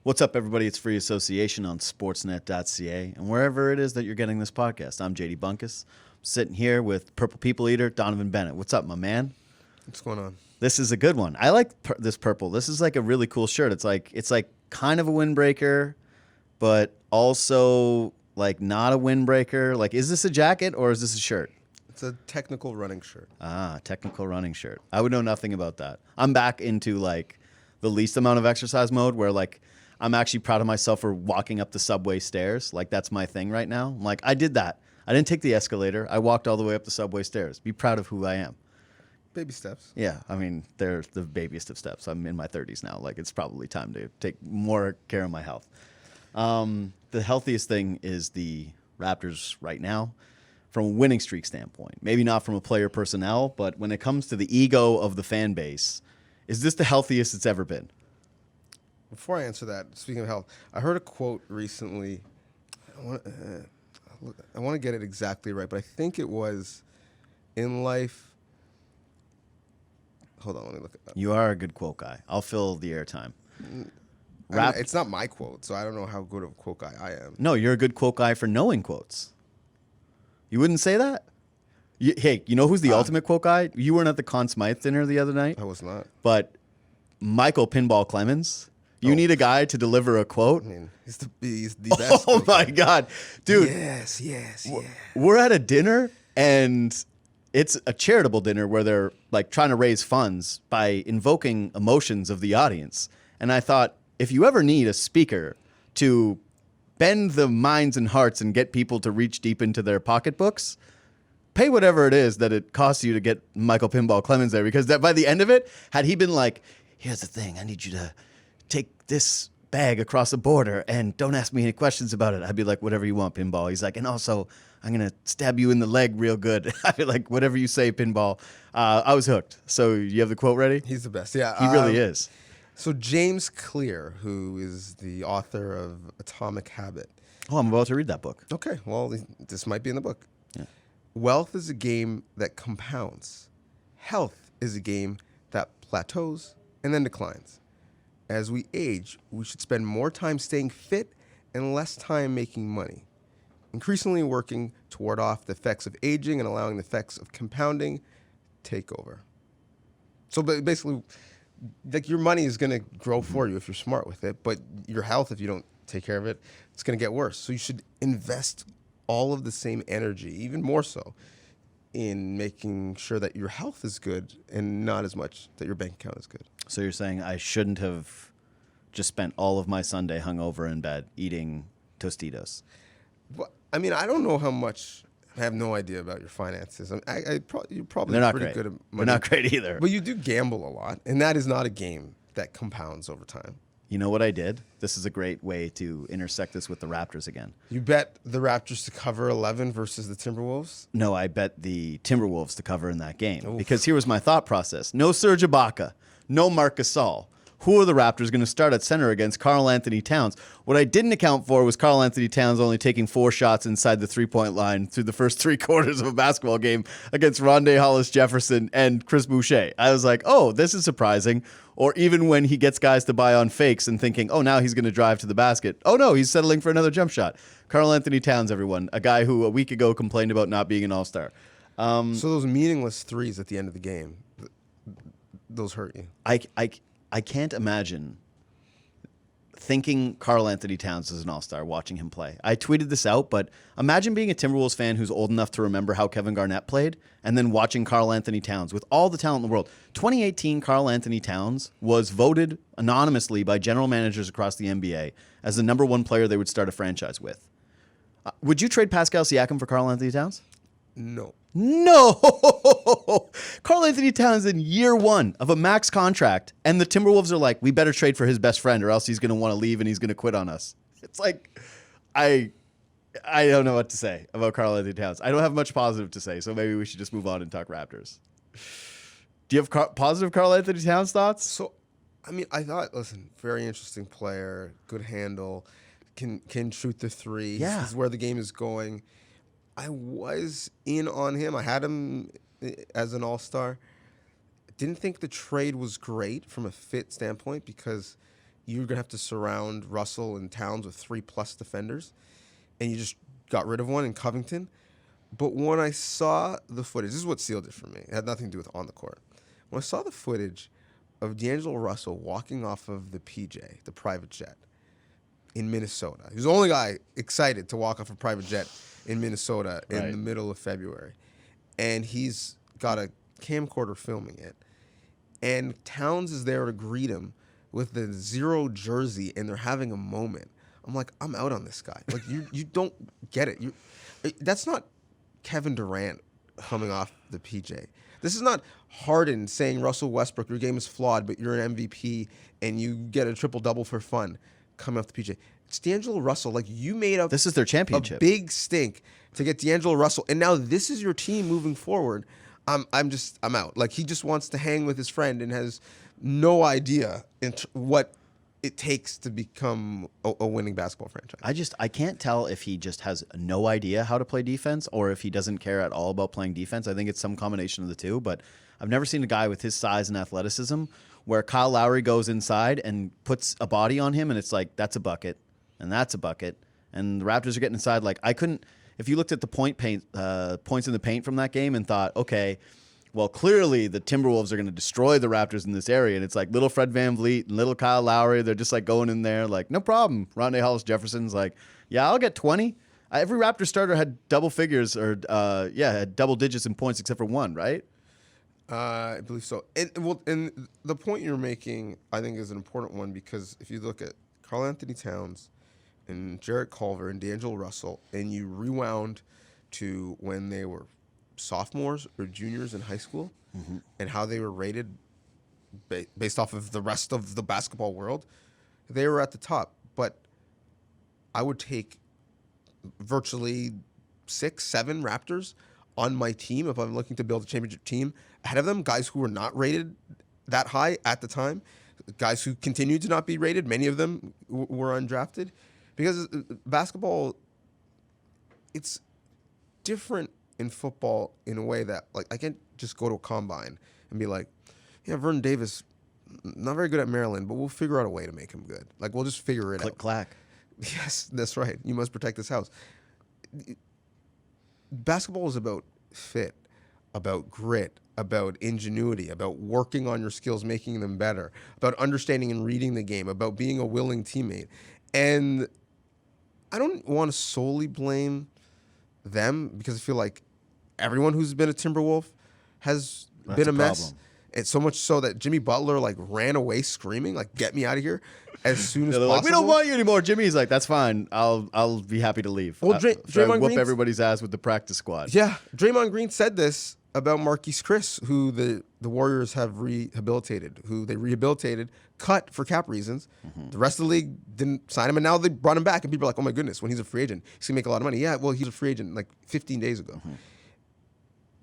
What's up, everybody? It's Free Association on Sportsnet.ca and wherever it is that you're getting this podcast. I'm JD Bunkis. I'm sitting here with Purple People Eater, Donnovan Bennett. What's up, my man? What's going on? This is a good one. I like this purple. This is like a really cool shirt. It's like kind of a windbreaker, but also like not a windbreaker. Like, is this a jacket or is this a shirt? It's a technical running shirt. Ah, technical running shirt. I would know nothing about that. I'm back into like the least amount of exercise mode where like I'm actually proud of myself for walking up the subway stairs. Like, that's my thing right now. I'm like, I did that. I didn't take the escalator. I walked all the way up the subway stairs. Be proud of who I am. Baby steps. Yeah, I mean, they're the babiest of steps. I'm in my 30s now. Like, it's probably time to take more care of my health. The healthiest thing is the Raptors right now from a winning streak standpoint. Maybe not from a player personnel, but when it comes to the ego of the fan base, is this the healthiest it's ever been? Before I answer that, speaking of health, I heard a quote recently. I want to get it exactly right, but I think it was in life. Hold on, let me look it up. You are a good quote guy. I'll fill the airtime. It's not my quote, so I don't know how good of a quote guy I am. No, you're a good quote guy for knowing quotes. You wouldn't say that? Hey, you know who's the ultimate quote guy? You weren't at the Conn Smythe dinner the other night. I was not. But Michael Pinball Clemens, you need a guy to deliver a quote. I mean, he's the best. Oh, my God. Dude. Yes. We're at a dinner, and it's a charitable dinner where they're like trying to raise funds by invoking emotions of the audience. And I thought, if you ever need a speaker to bend the minds and hearts and get people to reach deep into their pocketbooks, pay whatever it is that it costs you to get Michael Pinball Clemens there. Because by the end of it, had he been like, here's the thing, I need you to take this bag across the border and don't ask me any questions about it, I'd be like, whatever you want, Pinball. He's like, and also, I'm going to stab you in the leg real good. I'd be like, whatever you say, Pinball. I was hooked. So you have the quote ready? He's the best. Yeah. He really is. So James Clear, who is the author of Atomic Habit. Oh, I'm about to read that book. Okay, well, this might be in the book. Yeah. Wealth is a game that compounds. Health is a game that plateaus and then declines. As we age, we should spend more time staying fit and less time making money, increasingly working to ward off the effects of aging and allowing the effects of compounding take over. So basically, like, your money is going to grow for you if you're smart with it, but your health, if you don't take care of it, it's going to get worse. So you should invest all of the same energy, even more so, in making sure that your health is good and not as much that your bank account is good. So you're saying I shouldn't have just spent all of my Sunday hungover in bed eating Tostitos? Well, I mean, I don't know how much. I have no idea about your finances. You're probably They're not pretty great. good at money. They're not great either. But you do gamble a lot, and that is not a game that compounds over time. You know what I did? This is a great way to intersect this with the Raptors again. You bet the Raptors to cover 11 versus the Timberwolves? No, I bet the Timberwolves to cover in that game. Oof. Because here was my thought process. No Serge Ibaka. No Marc Gasol. Who are the Raptors going to start at center against Karl Anthony Towns? What I didn't account for was Karl Anthony Towns only taking 4 shots inside the three-point line through the first 3 quarters of a basketball game against Rondé Hollis-Jefferson and Chris Boucher. I was like, oh, this is surprising. Or even when he gets guys to buy on fakes and thinking, oh, now he's going to drive to the basket. Oh, no, he's settling for another jump shot. Karl Anthony Towns, everyone, a guy who a week ago complained about not being an all-star. So those meaningless threes at the end of the game, those hurt you. I can't imagine thinking Karl Anthony Towns is an all-star, watching him play. I tweeted this out, but imagine being a Timberwolves fan who's old enough to remember how Kevin Garnett played and then watching Karl Anthony Towns with all the talent in the world. 2018 Karl Anthony Towns was voted anonymously by general managers across the NBA as the number 1 player they would start a franchise with. Would you trade Pascal Siakam for Karl Anthony Towns? No. Karl Anthony Towns in year 1 of a max contract, and the Timberwolves are like, we better trade for his best friend or else he's going to want to leave and he's going to quit on us. It's like, I don't know what to say about Karl Anthony Towns. I don't have much positive to say, so maybe we should just move on and talk Raptors. Do you have positive Karl Anthony Towns thoughts? So, I mean, I thought, listen, very interesting player, good handle, can shoot the three. Yeah. This is where the game is going. I was in on him. I had him as an all-star. Didn't think the trade was great from a fit standpoint because you're going to have to surround Russell and Towns with 3+ defenders, and you just got rid of one in Covington. But when I saw the footage, this is what sealed it for me. It had nothing to do with on the court. When I saw the footage of D'Angelo Russell walking off of the PJ, the private jet, in Minnesota. He was the only guy excited to walk off a private jet in Minnesota in the middle of February. And he's got a camcorder filming it. And Towns is there to greet him with the 0 jersey, and they're having a moment. I'm like, I'm out on this guy. Like, you don't get it. That's not Kevin Durant coming off the PJ. This is not Harden saying, Russell Westbrook, your game is flawed, but you're an MVP, and you get a triple-double for fun coming off the PJ. It's D'Angelo Russell. Like, you made up this is their championship. A big stink to get D'Angelo Russell, and now this is your team moving forward. I'm out. Like, he just wants to hang with his friend and has no idea what it takes to become a winning basketball franchise. I can't tell if he just has no idea how to play defense or if he doesn't care at all about playing defense. I think it's some combination of the two, but I've never seen a guy with his size and athleticism where Kyle Lowry goes inside and puts a body on him, and it's like, that's a bucket, and that's a bucket. And the Raptors are getting inside. Like, I couldn't, if you looked at the points in the paint from that game and thought, okay, well, clearly the Timberwolves are going to destroy the Raptors in this area. And it's like little Fred VanVleet and little Kyle Lowry. They're just like going in there like, no problem. Rondé Hollis-Jefferson's like, yeah, I'll get 20. Every Raptor starter had double figures or, had double digits in points except for one, right? I believe so. And the point you're making, I think, is an important one, because if you look at Karl Anthony Towns and Jarrett Culver and D'Angelo Russell, and you rewound to when they were sophomores or juniors in high school, and how they were rated based off of the rest of the basketball world, they were at the top. But I would take virtually 6-7 Raptors on my team if I'm looking to build a championship team ahead of them, guys who were not rated that high at the time, guys who continued to not be rated, many of them were undrafted, because basketball, it's different in football in a way that, like, I can't just go to a combine and be like, yeah, Vernon Davis, not very good at Maryland, but we'll figure out a way to make him good. Like, we'll just figure it out. Click, clack. Yes, that's right. You must protect this house. Basketball is about fit, about grit, about ingenuity, about working on your skills, making them better, about understanding and reading the game, about being a willing teammate. And I don't want to solely blame them, because I feel like everyone who's been a Timberwolf has been a mess. Problem. It's so much so that Jimmy Butler like ran away screaming, like, "Get me out of here as soon as possible." Like, we don't want you anymore. Jimmy's like, "That's fine. I'll be happy to leave." Well, Draymond whoop everybody's ass with the practice squad. Yeah, Draymond Green said this about Marquise Chris, who the Warriors have rehabilitated, who they rehabilitated, cut for cap reasons. The rest of the league didn't sign him, and now they brought him back, and people are like, "Oh my goodness, when he's a free agent, he's gonna make a lot of money." Yeah, well, he's a free agent like 15 days ago.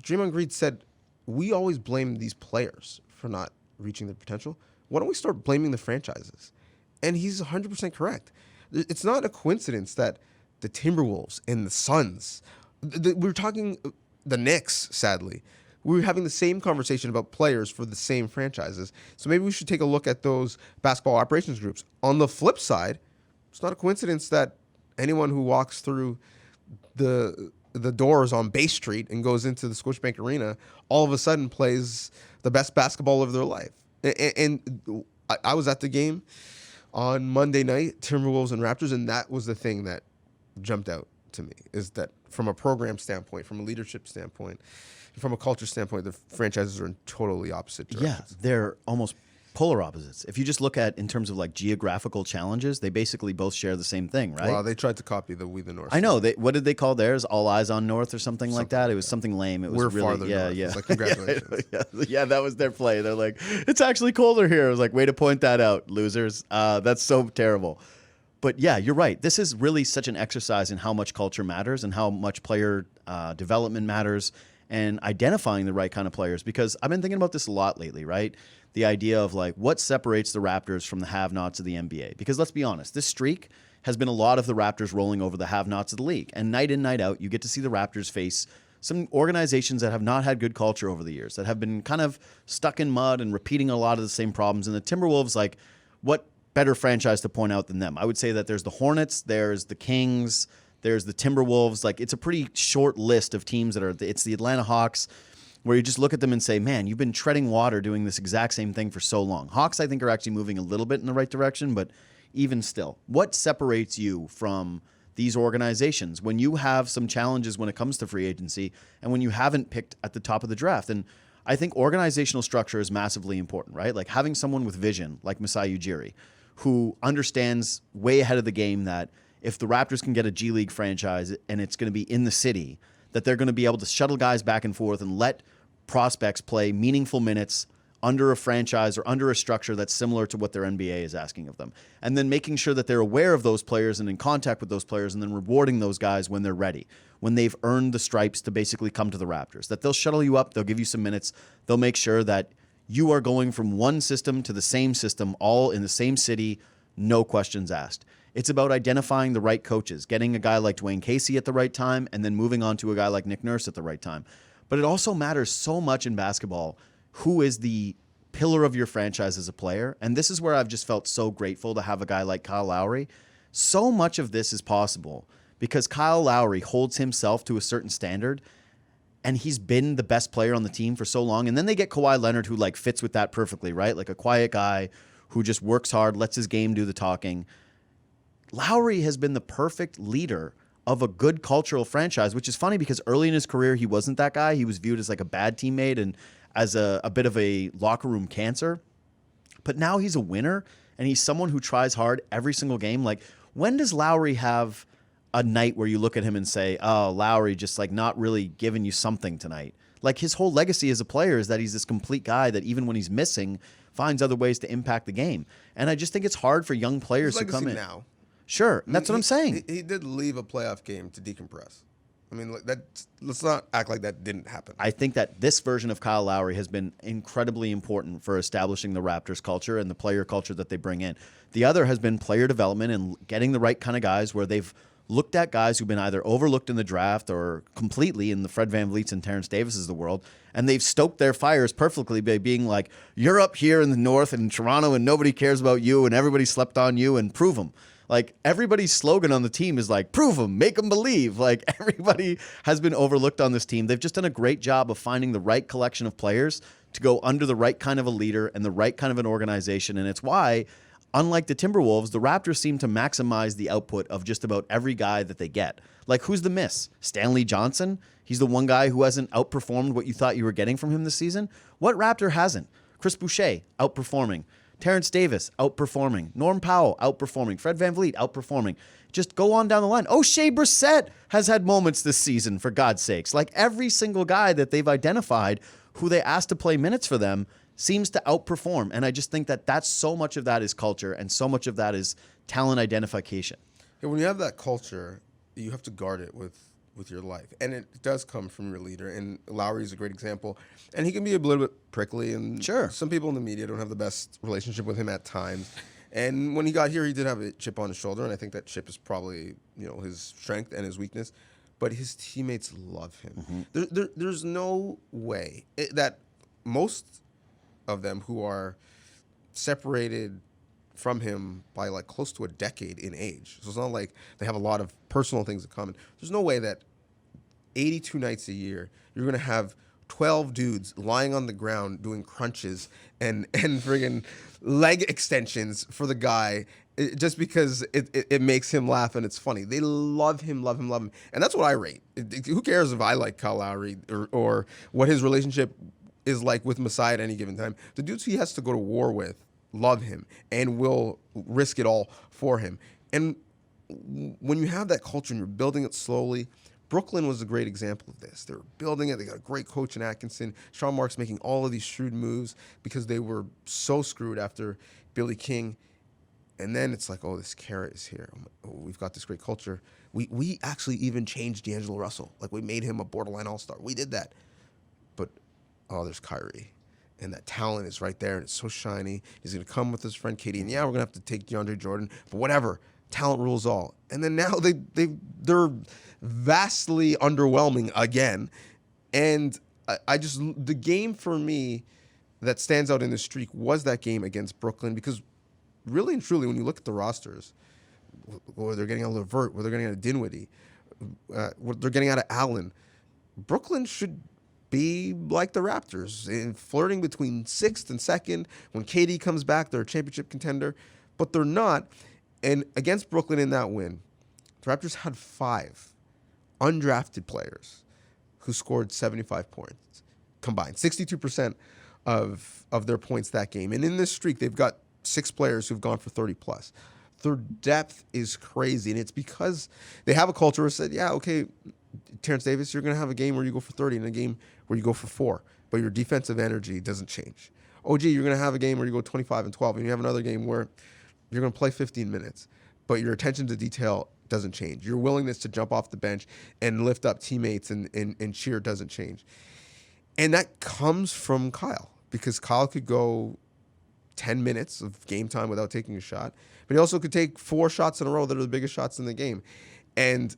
Draymond Green said, "We always blame these players for not reaching their potential. Why don't we start blaming the franchises?" And he's 100% correct. It's not a coincidence that the Timberwolves and the Suns, we're talking the Knicks, sadly, we're having the same conversation about players for the same franchises. So maybe we should take a look at those basketball operations groups. On the flip side, it's not a coincidence that anyone who walks through the doors on Bay Street and goes into the Scotiabank Arena all of a sudden plays the best basketball of their life. And I was at the game on Monday night, Timberwolves and Raptors, and that was the thing that jumped out to me, is that from a program standpoint, from a leadership standpoint, from a culture standpoint, the franchises are in totally opposite directions. Yeah, they're almost polar opposites. If you just look at in terms of like geographical challenges, they basically both share the same thing, right? Well, they tried to copy the We the North. I know. What did they call theirs? All Eyes on North or something like that? It was something lame. It was We're really farther north. yeah. It's like, congratulations. yeah, that was their play. They're like, it's actually colder here. I was like, way to point that out, losers. That's so terrible. But yeah, you're right. This is really such an exercise in how much culture matters and how much player development matters and identifying the right kind of players. Because I've been thinking about this a lot lately, right? The idea of like what separates the Raptors from the have-nots of the NBA. Because let's be honest, this streak has been a lot of the Raptors rolling over the have-nots of the league. And night in, night out, you get to see the Raptors face some organizations that have not had good culture over the years, that have been kind of stuck in mud and repeating a lot of the same problems. And the Timberwolves, like, what better franchise to point out than them. I would say that there's the Hornets, there's the Kings, there's the Timberwolves. Like, it's a pretty short list of teams that are. It's the Atlanta Hawks, where you just look at them and say, man, you've been treading water doing this exact same thing for so long. Hawks, I think, are actually moving a little bit in the right direction, but even still, what separates you from these organizations when you have some challenges when it comes to free agency and when you haven't picked at the top of the draft? And I think organizational structure is massively important, right? Like having someone with vision like Masai Ujiri, who understands way ahead of the game that if the Raptors can get a G League franchise and it's going to be in the city, that they're going to be able to shuttle guys back and forth and let prospects play meaningful minutes under a franchise or under a structure that's similar to what their NBA is asking of them. And then making sure that they're aware of those players and in contact with those players and then rewarding those guys when they're ready, when they've earned the stripes to basically come to the Raptors. That they'll shuttle you up, they'll give you some minutes, they'll make sure that you are going from one system to the same system, all in the same city, no questions asked. It's about identifying the right coaches, getting a guy like Dwayne Casey at the right time, and then moving on to a guy like Nick Nurse at the right time. But it also matters so much in basketball who is the pillar of your franchise as a player. And this is where I've just felt so grateful to have a guy like Kyle Lowry. So much of this is possible because Kyle Lowry holds himself to a certain standard, and he's been the best player on the team for so long. And then they get Kawhi Leonard, who like fits with that perfectly, right? Like a quiet guy who just works hard, lets his game do the talking. Lowry has been the perfect leader of a good cultural franchise, which is funny because early in his career, he wasn't that guy. He was viewed as like a bad teammate and as a bit of a locker room cancer. But now he's a winner, and he's someone who tries hard every single game. Like, when does Lowry have a night where you look at him and say, oh, Lowry just like not really giving you something tonight? Like, his whole legacy as a player is that he's this complete guy that even when he's missing, finds other ways to impact the game. And I just think it's hard for young players to come in. Now. Sure, that's what I'm saying. He did leave a playoff game to decompress. I mean, let's not act like that didn't happen. I think that this version of Kyle Lowry has been incredibly important for establishing the Raptors culture and the player culture that they bring in. The other has been player development and getting the right kind of guys where they've looked at guys who've been either overlooked in the draft or completely in the Fred VanVleets and Terence Davis of the world, and they've stoked their fires perfectly by being like, you're up here in the North and in Toronto and nobody cares about you and everybody slept on you, and prove them. Like, everybody's slogan on the team is like, prove them, make them believe. Like, everybody has been overlooked on this team. They've just done a great job of finding the right collection of players to go under the right kind of a leader and the right kind of an organization. And it's why, unlike the Timberwolves, the Raptors seem to maximize the output of just about every guy that they get. Like, who's the miss? Stanley Johnson? He's the one guy who hasn't outperformed what you thought you were getting from him this season. What Raptor hasn't? Chris Boucher, outperforming. Terence Davis, outperforming. Norm Powell, outperforming. Fred VanVleet, outperforming. Just go on down the line. Shea Brissett has had moments this season, for God's sakes. Like, every single guy that they've identified who they asked to play minutes for them seems to outperform. And I just think that that's so much of that is culture and so much of that is talent identification. Yeah, when you have that culture, you have to guard it with your life. And it does come from your leader. And Lowry is a great example. And he can be a little bit prickly. And sure, some people in the media don't have the best relationship with him at times. And when he got here, he did have a chip on his shoulder. And I think that chip is probably, his strength and his weakness. But his teammates love him. Mm-hmm. There's no way that most of them who are separated from him by like close to a decade in age. So it's not like they have a lot of personal things in common. There's no way that 82 nights a year you're going to have 12 dudes lying on the ground doing crunches and friggin' leg extensions for the guy just because it makes him laugh and it's funny. They love him. And that's what I rate. Who cares if I like Kyle Lowry or what his relationship is like with Masai at any given time? The dudes he has to go to war with love him and will risk it all for him. And when you have that culture and you're building it slowly, Brooklyn was a great example of this. They're building it. They got a great coach in Atkinson. Sean Marks making all of these shrewd moves because they were so screwed after Billy King. And then it's like, this carrot is here. We've got this great culture. We actually even changed D'Angelo Russell. Like, we made him a borderline all-star. We did that. But, there's Kyrie. And that talent is right there, and it's so shiny. He's going to come with his friend Katie, and we're going to have to take DeAndre Jordan, but whatever. Talent rules all. And then now they're vastly underwhelming again. And the game for me that stands out in the streak was that game against Brooklyn because really and truly, when you look at the rosters, what they're getting out of Levert, what they're getting out of Dinwiddie, what they're getting out of Allen, Brooklyn should be like the Raptors, in flirting between 6th and 2nd. When KD comes back, they're a championship contender, but they're not. And against Brooklyn in that win, the Raptors had 5 undrafted players who scored 75 points combined, 62% of their points that game. And in this streak, they've got 6 players who've gone for 30 plus. Their depth is crazy, and it's because they have a culture that said, yeah, okay, Terence Davis, you're going to have a game where you go for 30 and a game where you go for 4, but your defensive energy doesn't change. OG, you're going to have a game where you go 25 and 12, and you have another game where you're going to play 15 minutes, but your attention to detail doesn't change. Your willingness to jump off the bench and lift up teammates and cheer doesn't change. And that comes from Kyle, because Kyle could go 10 minutes of game time without taking a shot, but he also could take 4 shots in a row that are the biggest shots in the game. And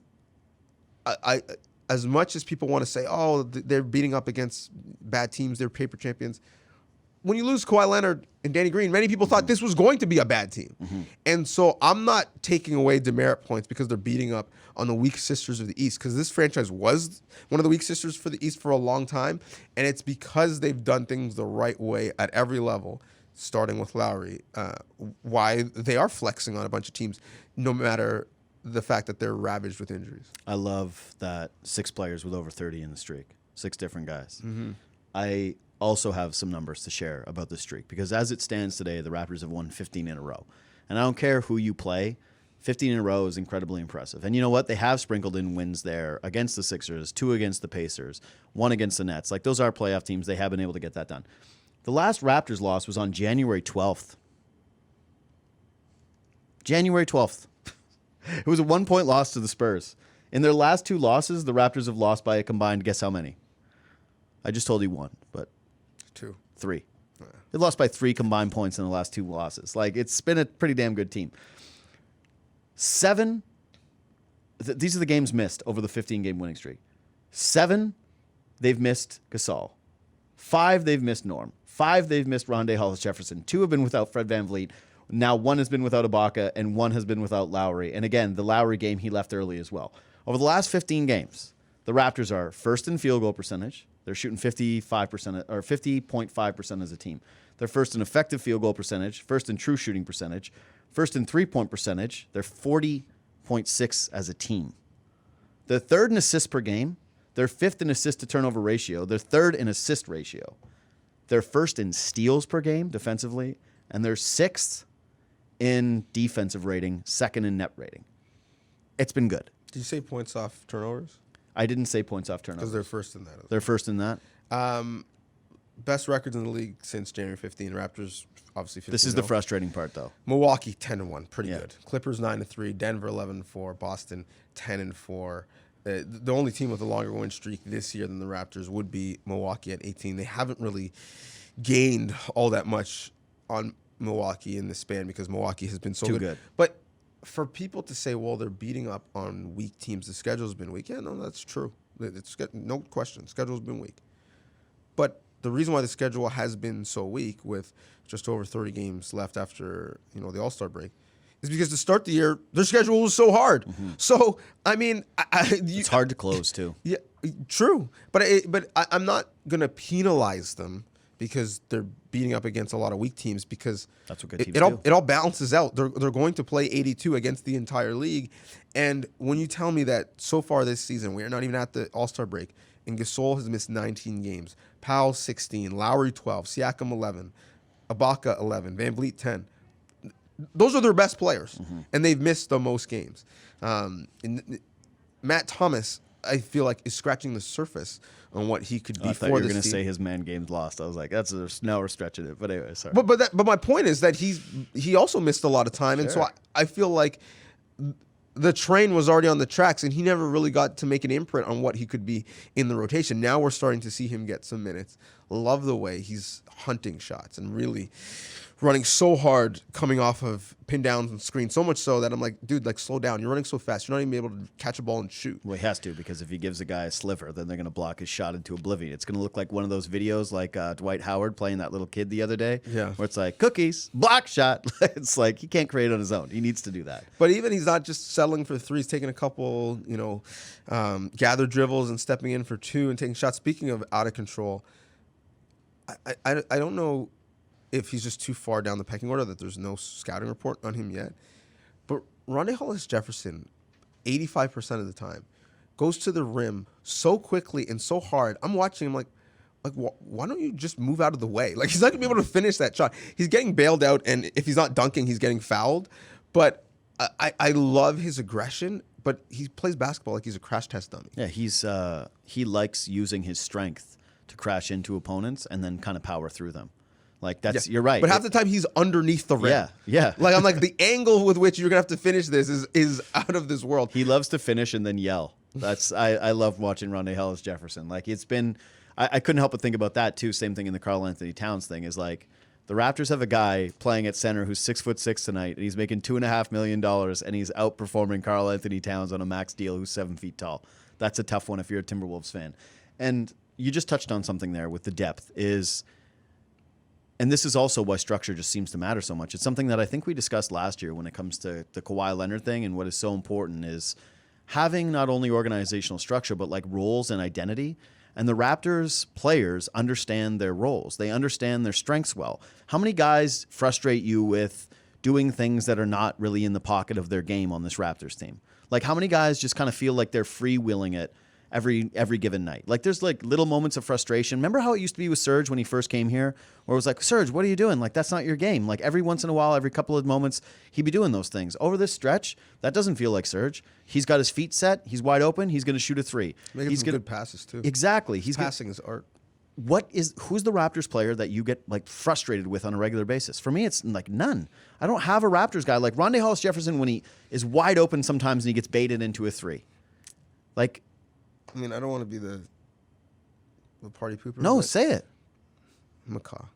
I as much as people want to say, oh, they're beating up against bad teams, they're paper champions, when you lose Kawhi Leonard and Danny Green, many people thought this was going to be a bad team. Mm-hmm. And so I'm not taking away demerit points because they're beating up on the weak sisters of the East, because this franchise was one of the weak sisters for the East for a long time, and it's because they've done things the right way at every level, starting with Lowry, why they are flexing on a bunch of teams, no matter the fact that they're ravaged with injuries. I love that 6 players with over 30 in the streak, 6 different guys. Mm-hmm. I also have some numbers to share about this streak, because as it stands today, the Raptors have won 15 in a row. And I don't care who you play, 15 in a row is incredibly impressive. And you know what? They have sprinkled in wins there against the Sixers, 2 against the Pacers, 1 against the Nets. Like, those are playoff teams. They have been able to get that done. The last Raptors loss was on January 12th. January 12th. It was a 1-point loss to the Spurs. In their last 2 losses, the Raptors have lost by a combined, guess how many? I just told you 1, but 2. 3. Yeah. They lost by 3 combined points in the last 2 losses. Like, it's been a pretty damn good team. 7, these are the games missed over the 15-game winning streak. 7, they've missed Gasol. 5, they've missed Norm. 5, they've missed Rondae Hollis-Jefferson. 2 have been without Fred VanVleet. Now 1 has been without Ibaka, and 1 has been without Lowry. And again, the Lowry game, he left early as well. Over the last 15 games, the Raptors are first in field goal percentage. They're shooting 55% or 50.5% as a team. They're first in effective field goal percentage, first in true shooting percentage, first in three-point percentage. They're 40.6 as a team. They're third in assists per game. They're 5th in assist to turnover ratio. They're 3rd in assist ratio. They're first in steals per game defensively, and they're 6th in defensive rating, 2nd in net rating. It's been good. Did you say points off turnovers? I didn't say points off turnovers. Because they're first in that. They're first in that? Best records in the league since January 15. Raptors, obviously 15. This is the frustrating part, though. Milwaukee, 10-1. Pretty good. Clippers, 9-3. Denver, 11-4. Boston, 10-4. The only team with a longer win streak this year than the Raptors would be Milwaukee at 18. They haven't really gained all that much on Milwaukee in the span because Milwaukee has been so good. But for people to say, well, they're beating up on weak teams, the schedule's been weak. Yeah, no, that's true. It's no question. Schedule's been weak. But the reason why the schedule has been so weak, with just over 30 games left after the All-Star break, is because to start the year, their schedule was so hard. Mm-hmm. So, I mean, it's hard to close too. Yeah, true. But I'm not gonna penalize them because they're beating up against a lot of weak teams, because that's what good teams do. It all balances out. They're going to play 82 against the entire league. And when you tell me that so far this season, we are not even at the All-Star break, and Gasol has missed 19 games, Powell 16, Lowry 12, Siakam 11, Ibaka 11, VanVleet 10. Those are their best players, and they've missed the most games. And Matt Thomas, I feel like, is scratching the surface on what he could be for this team. I thought you were going to say his man games lost. I was like, now we're stretching it. But anyway, sorry. But my point is that he also missed a lot of time, and so I feel like the train was already on the tracks, and he never really got to make an imprint on what he could be in the rotation. Now we're starting to see him get some minutes. Love the way he's hunting shots and really running so hard coming off of pin downs and screens, so much so that I'm like, dude, like slow down. You're running so fast. You're not even able to catch a ball and shoot. Well, he has to, because if he gives a guy a sliver, then they're going to block his shot into oblivion. It's going to look like one of those videos like Dwight Howard playing that little kid the other day, where it's like, cookies, block shot. It's like he can't create on his own. He needs to do that. But even he's not just settling for threes, taking a couple, gather dribbles and stepping in for two and taking shots. Speaking of out of control, I don't know if he's just too far down the pecking order that there's no scouting report on him yet. But Rondae Hollis-Jefferson, 85% of the time, goes to the rim so quickly and so hard. I'm watching him like why don't you just move out of the way? Like, he's not going to be able to finish that shot. He's getting bailed out, and if he's not dunking, he's getting fouled. But I love his aggression, but he plays basketball like he's a crash test dummy. Yeah, he likes using his strength to crash into opponents and then kind of power through them. Like, you're right. But half the time he's underneath the rim. Yeah. Like, I'm like, the angle with which you're gonna have to finish this is out of this world. He loves to finish and then yell. I love watching Rondae Hollis-Jefferson. Like, it's been, I couldn't help but think about that too. Same thing in the Karl Anthony Towns thing is like, the Raptors have a guy playing at center who's 6'6" tonight, and he's making $2.5 million, and he's outperforming Karl Anthony Towns on a max deal who's 7 feet tall. That's a tough one if you're a Timberwolves fan. And you just touched on something there with the depth and this is also why structure just seems to matter so much. It's something that I think we discussed last year when it comes to the Kawhi Leonard thing, and what is so important is having not only organizational structure, but like roles and identity. And the Raptors players understand their roles. They understand their strengths well. How many guys frustrate you with doing things that are not really in the pocket of their game on this Raptors team? Like, how many guys just kind of feel like they're freewheeling it every given night? Like, there's like little moments of frustration. Remember how it used to be with Serge when he first came here, where it was like, Serge, what are you doing? Like, that's not your game. Like, every once in a while, every couple of moments, he'd be doing those things. Over this stretch, that doesn't feel like Serge. He's got his feet set. He's wide open. He's going to shoot a three. He's some good passes too. Exactly. Passing is art. Who's the Raptors player that you get like frustrated with on a regular basis? For me, it's like none. I don't have a Raptors guy like Rondae Hollis-Jefferson when he is wide open sometimes and he gets baited into a three. Like, I mean, I don't want to be the party pooper. No, say it. Macaw.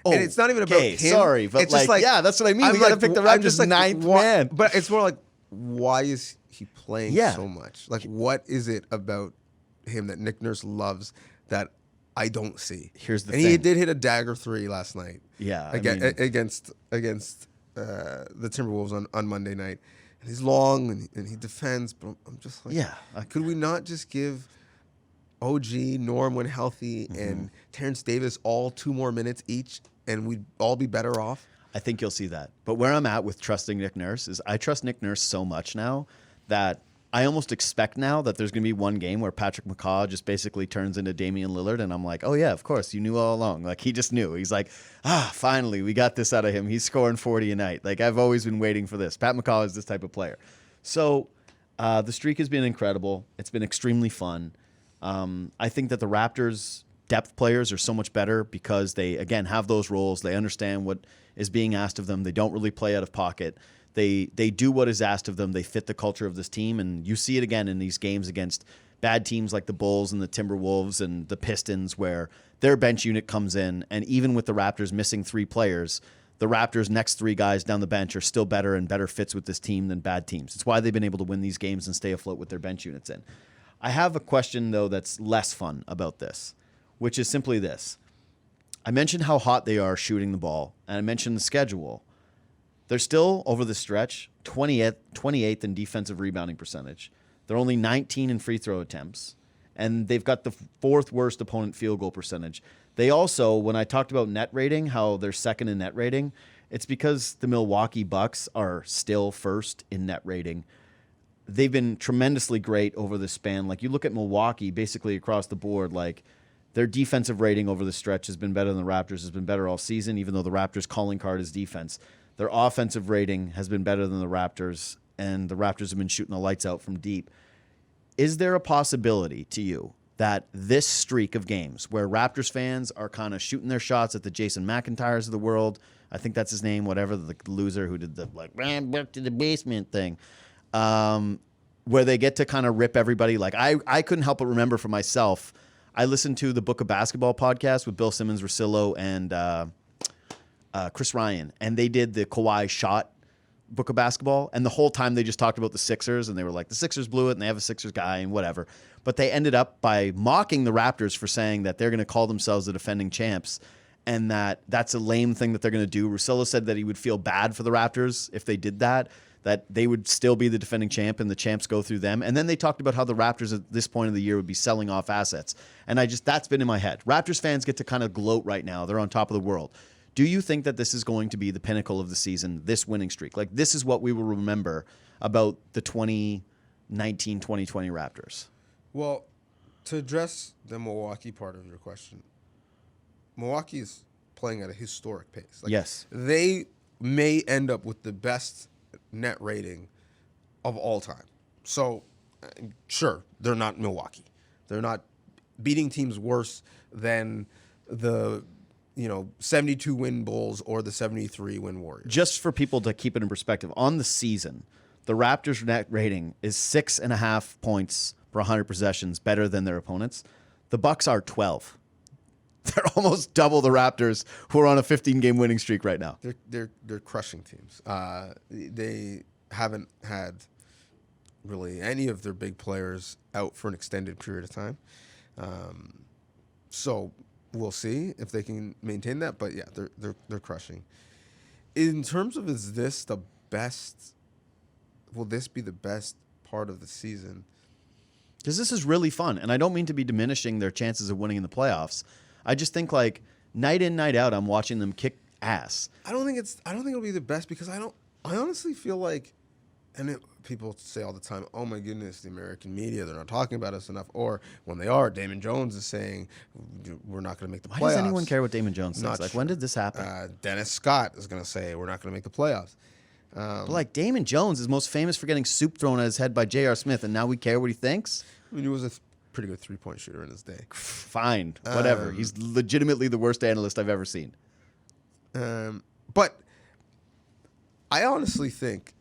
Oh, and it's not even about him. Sorry, but it's just like, yeah, that's what I mean. We got to pick the Raptors ninth man. But it's more like, why is he playing so much? Like, what is it about him that Nick Nurse loves that I don't see? Here's the thing. And he did hit a dagger three last night. Yeah. Against the Timberwolves on Monday night. And he's long and he defends, but I'm just like, could we not just give OG, Norm when healthy, and Terence Davis all 2 more minutes each, and we'd all be better off? I think you'll see that. But where I'm at with trusting Nick Nurse is I trust Nick Nurse so much now that I almost expect now that there's going to be one game where Patrick McCaw just basically turns into Damian Lillard, and I'm like, oh yeah, of course, you knew all along. Like, he just knew. He's like, finally, we got this out of him. He's scoring 40 a night. Like, I've always been waiting for this. Pat McCaw is this type of player. So the streak has been incredible. It's been extremely fun. I think that the Raptors' depth players are so much better because they, again, have those roles. They understand what is being asked of them. They don't really play out of pocket. They do what is asked of them. They fit the culture of this team, and you see it again in these games against bad teams like the Bulls and the Timberwolves and the Pistons, where their bench unit comes in, and even with the Raptors missing 3 players, the Raptors' next 3 guys down the bench are still better and better fits with this team than bad teams. It's why they've been able to win these games and stay afloat with their bench units in. I have a question, though, that's less fun about this, which is simply this. I mentioned how hot they are shooting the ball, and I mentioned the schedule. They're still, over the stretch, 28th in defensive rebounding percentage. They're only 19 in free throw attempts, and they've got the 4th worst opponent field goal percentage. They also, when I talked about net rating, how they're second in net rating, it's because the Milwaukee Bucks are still first in net rating. They've been tremendously great over the span. Like, you look at Milwaukee basically across the board, like, their defensive rating over the stretch has been better than the Raptors, has been better all season, even though the Raptors' calling card is defense. Their offensive rating has been better than the Raptors, and the Raptors have been shooting the lights out from deep. Is there a possibility to you that this streak of games where Raptors fans are kind of shooting their shots at the Jason McIntyres of the world, I think that's his name, whatever, the loser who did the like ran back to the basement thing, where they get to kind of rip everybody? Like, I couldn't help but remember for myself, I listened to the Book of Basketball podcast with Bill Simmons, Russillo, and Chris Ryan, and they did the Kawhi shot book of basketball, and the whole time they just talked about the Sixers, and they were like, the Sixers blew it, and they have a Sixers guy, and whatever. But they ended up by mocking the Raptors for saying that they're going to call themselves the defending champs, and that's a lame thing that they're going to do. Russillo said that he would feel bad for the Raptors if they did that they would still be the defending champ, and the champs go through them. And then they talked about how the Raptors at this point of the year would be selling off assets. And that's been in my head. Raptors fans get to kind of gloat right now. They're on top of the world. Do you think that this is going to be the pinnacle of the season, this winning streak? Like, this is what we will remember about the 2019-2020 Raptors? Well, to address the Milwaukee part of your question, Milwaukee is playing at a historic pace. Like, yes. They may end up with the best net rating of all time. So, sure, they're not Milwaukee. They're not beating teams worse than the 72-win Bulls or the 73-win Warriors. Just for people to keep it in perspective, on the season, the Raptors' net rating is 6.5 points per 100 possessions better than their opponents. The Bucks are 12. They're almost double the Raptors, who are on a 15-game winning streak right now. They're crushing teams. They haven't had really any of their big players out for an extended period of time. So we'll see if they can maintain that. But yeah, they're crushing. In terms of, is this the best? Will this be the best part of the season? Because this is really fun, and I don't mean to be diminishing their chances of winning in the playoffs. I just think, like, night in, night out, I'm watching them kick ass. I don't think it'll be the best, because I honestly feel like, people say all the time, oh my goodness, the American media, they're not talking about us enough. Or when they are, Damon Jones is saying we're not going to make the playoffs. Why does anyone care what Damon Jones thinks? Like, when did this happen? Dennis Scott is going to say we're not going to make the playoffs. But like, Damon Jones is most famous for getting soup thrown at his head by J.R. Smith, and now we care what he thinks? I mean, he was a pretty good three-point shooter in his day. Fine, whatever. He's legitimately the worst analyst I've ever seen. But I honestly think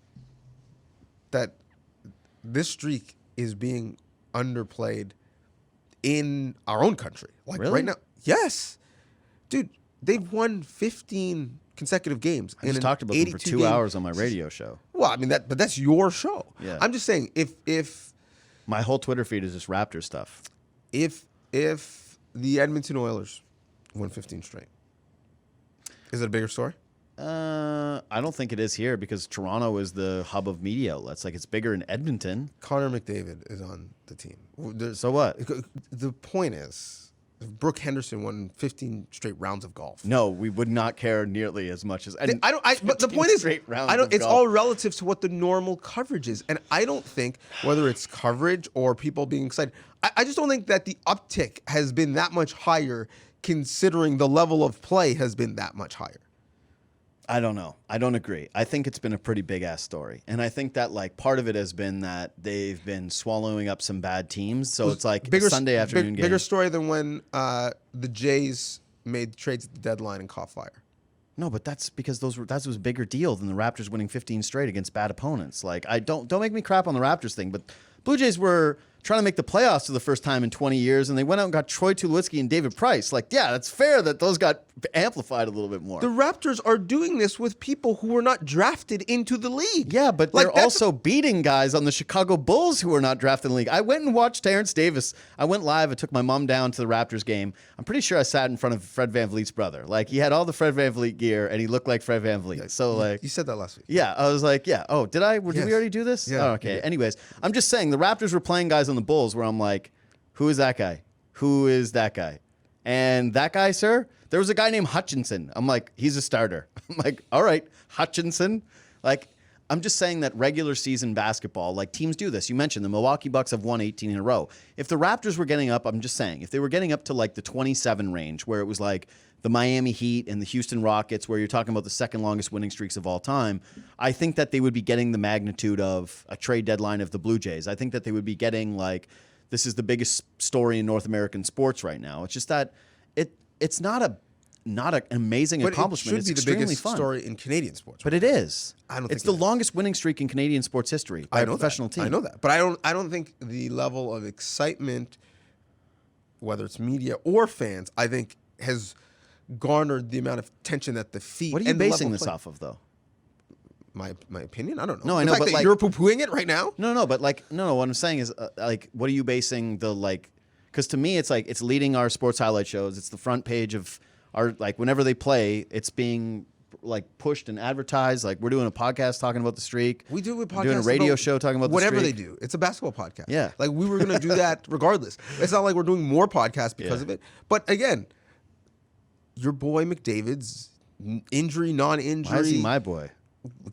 that this streak is being underplayed in our own country. Like, really? Right now, yes. Dude, they've won 15 consecutive games. I just talked about them for 2 hours on my radio show. Well, I mean, but that's your show. Yeah. I'm just saying, if my whole Twitter feed is just Raptor stuff. If the Edmonton Oilers win 15 straight, is it a bigger story? I don't think it is here, because Toronto is the hub of media outlets. Like, it's bigger in Edmonton. Connor McDavid is on the team. So what? The point is, Brooke Henderson won 15 straight rounds of golf. No, we would not care nearly as much as. But the point is, it's all relative to what the normal coverage is, and I don't think, whether it's coverage or people being excited, I just don't think that the uptick has been that much higher, considering the level of play has been that much higher. I don't know. I don't agree. I think it's been a pretty big ass story, and I think that, like, part of it has been that they've been swallowing up some bad teams. So it's like a Sunday afternoon game. Bigger story than when the Jays made trades at the deadline and caught fire. No, but that's because that was a bigger deal than the Raptors winning 15 straight against bad opponents. Like, don't make me crap on the Raptors thing, but Blue Jays were trying to make the playoffs for the first time in 20 years, and they went out and got Troy Tulowitzki and David Price. Like, yeah, that's fair that those got amplified a little bit more. The Raptors are doing this with people who were not drafted into the league. Yeah, but they're also beating guys on the Chicago Bulls who were not drafted in the league. I went and watched Terence Davis. I went live. I took my mom down to the Raptors game. I'm pretty sure I sat in front of Fred VanVleet's brother. Like, he had all the Fred VanVleet gear, and he looked like Fred VanVleet. Yeah, so, like, you said that last week. Yeah, I was like, yeah. Oh, did I? Did we already do this? Yeah. Oh, okay. Yeah. Anyways, I'm just saying the Raptors were playing guys on the Bulls where I'm like, who is that guy? Who is that guy? And that guy, sir, there was a guy named Hutchinson. I'm like, he's a starter. I'm like, all right, Hutchinson. Like, I'm just saying that regular season basketball, like, teams do this. You mentioned the Milwaukee Bucks have won 18 in a row. If the Raptors were getting up, I'm just saying, if they were getting up to, like, the 27 range, where it was like the Miami Heat and the Houston Rockets, where you're talking about the second longest winning streaks of all time, I think that they would be getting the magnitude of a trade deadline of the Blue Jays. I think that they would be getting, like, this is the biggest story in North American sports right now. It's just that it's not an amazing accomplishment. It should it's be the extremely biggest fun. story in Canadian sports. But it is. I don't. It's the longest winning streak in Canadian sports history by a professional team. I know that, but I don't think the level of excitement, whether it's media or fans, I think has garnered the amount of attention that the feat. What are you basing this off of, though? My opinion? I don't know. No, I the know, fact but that like you're poo-pooing it right now. No. But like, no. What I'm saying is, like, what are you basing the like? Because to me, it's like it's leading our sports highlight shows. It's the front page of our like whenever they play, it's being like pushed and advertised. Like we're doing a podcast talking about the streak. We do a podcast. Doing a radio show talking about whatever the they streak. do. It's a basketball podcast. Yeah. Like we were going to do that regardless. It's not like we're doing more podcasts because of it. But again, your boy McDavid's injury, non-injury. Why is he my boy?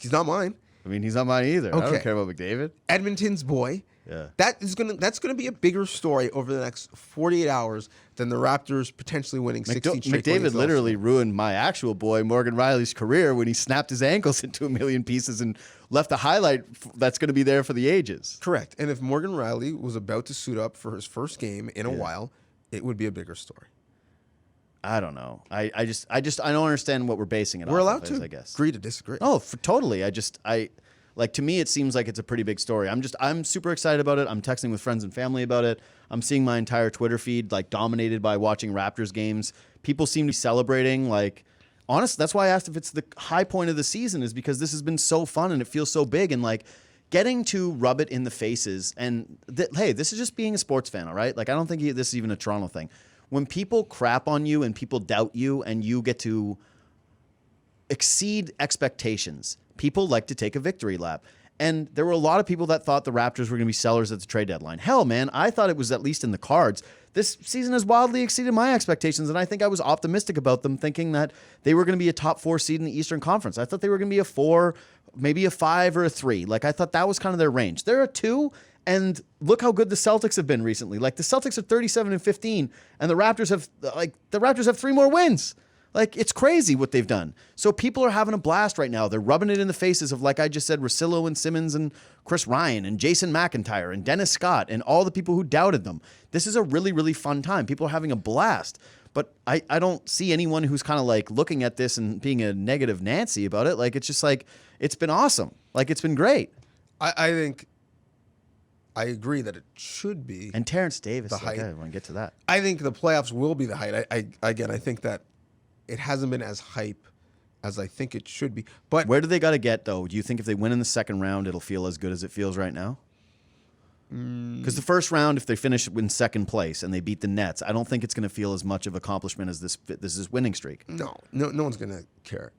He's not mine. I mean, he's not mine either. I Okay. don't care about McDavid. Edmonton's boy. Yeah. That's gonna be a bigger story over the next 48 hours than the Raptors potentially winning 16 straight. McDavid literally ruined my actual boy Morgan Riley's career when he snapped his ankles into a million pieces and left a highlight that's going to be there for the ages. Correct. And if Morgan Riley was about to suit up for his first game in a while, it would be a bigger story. I don't know. I don't understand what we're basing it We're off allowed of, to I guess. agree to disagree. Oh, totally. Like to me, it seems like it's a pretty big story. I'm super excited about it. I'm texting with friends and family about it. I'm seeing my entire Twitter feed like dominated by watching Raptors games. People seem to be celebrating. Like, honestly, that's why I asked if it's the high point of the season, is because this has been so fun and it feels so big, and like getting to rub it in the faces. And hey, this is just being a sports fan, all right? Like, I don't think this is even a Toronto thing. When people crap on you and people doubt you and you get to exceed expectations, people like to take a victory lap. And there were a lot of people that thought the Raptors were going to be sellers at the trade deadline. Hell, man, I thought it was at least in the cards. This season has wildly exceeded my expectations, and I think I was optimistic about them, thinking that they were going to be a top 4 seed in the Eastern Conference. I thought they were going to be a 4, maybe a 5 or a 3. Like, I thought that was kind of their range. They're a 2, and look how good the Celtics have been recently. Like, the Celtics are 37-15, and the Raptors have 3 more wins. Like, it's crazy what they've done. So people are having a blast right now. They're rubbing it in the faces of, like I just said, Russillo and Simmons and Chris Ryan and Jason McIntyre and Dennis Scott and all the people who doubted them. This is a really, really fun time. People are having a blast. But I don't see anyone who's kind of like looking at this and being a negative Nancy about it. Like, it's just like, it's been awesome. Like, it's been great. I think I agree that it should be. And Terence Davis, the height. I want to get to that. I think the playoffs will be the height. I think that it hasn't been as hype as I think it should be. But where do they got to get, though? Do you think if they win in the second round, it'll feel as good as it feels right now? Because the first round, if they finish in second place and they beat the Nets, I don't think it's going to feel as much of accomplishment as this is winning streak. No one's going to care.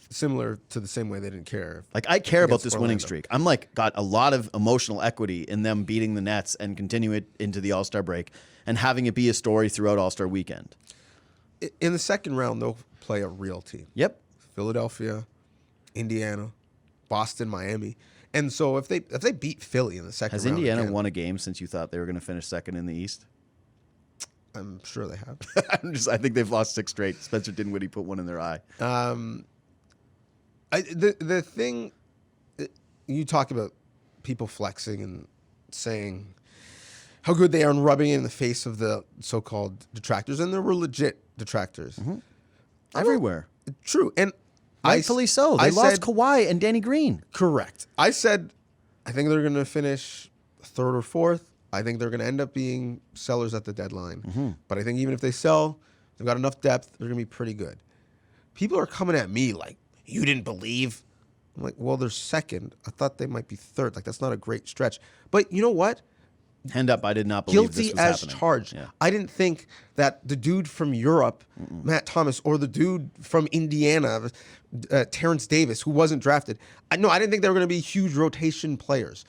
Similar to the same way they didn't care. Like, I care about this Orlando. winning streak. I'm like got a lot of emotional equity in them beating the Nets and continue it into the All-Star break and having it be a story throughout All-Star weekend. In the second round, they'll play a real team. Yep. Philadelphia, Indiana, Boston, Miami. And so if they beat Philly in the second Has round. Indiana again, won a game since you thought they were going to finish second in the East? I'm sure they have. I think they've lost 6 straight. Spencer Dinwiddie put one in their eye. The thing you talk about, people flexing and saying how good they are and rubbing it in the face of the so-called detractors, and there were legit detractors Everywhere. True, and Rightfully so. They lost Kawhi and Danny Green. Correct. I said I think they're going to finish 3rd or 4th. I think they're going to end up being sellers at the deadline. But I think even if they sell, they've got enough depth, they're going to be pretty good. People are coming at me like, you didn't believe. I'm like, well, they're second. I thought they might be 3rd. Like, that's not a great stretch. But you know what? Hand up, I did not believe this Guilty was as happening. charged. Yeah. I didn't think that the dude from Europe, Matt Thomas, or the dude from Indiana, Terence Davis, who wasn't drafted, I didn't think they were going to be huge rotation players.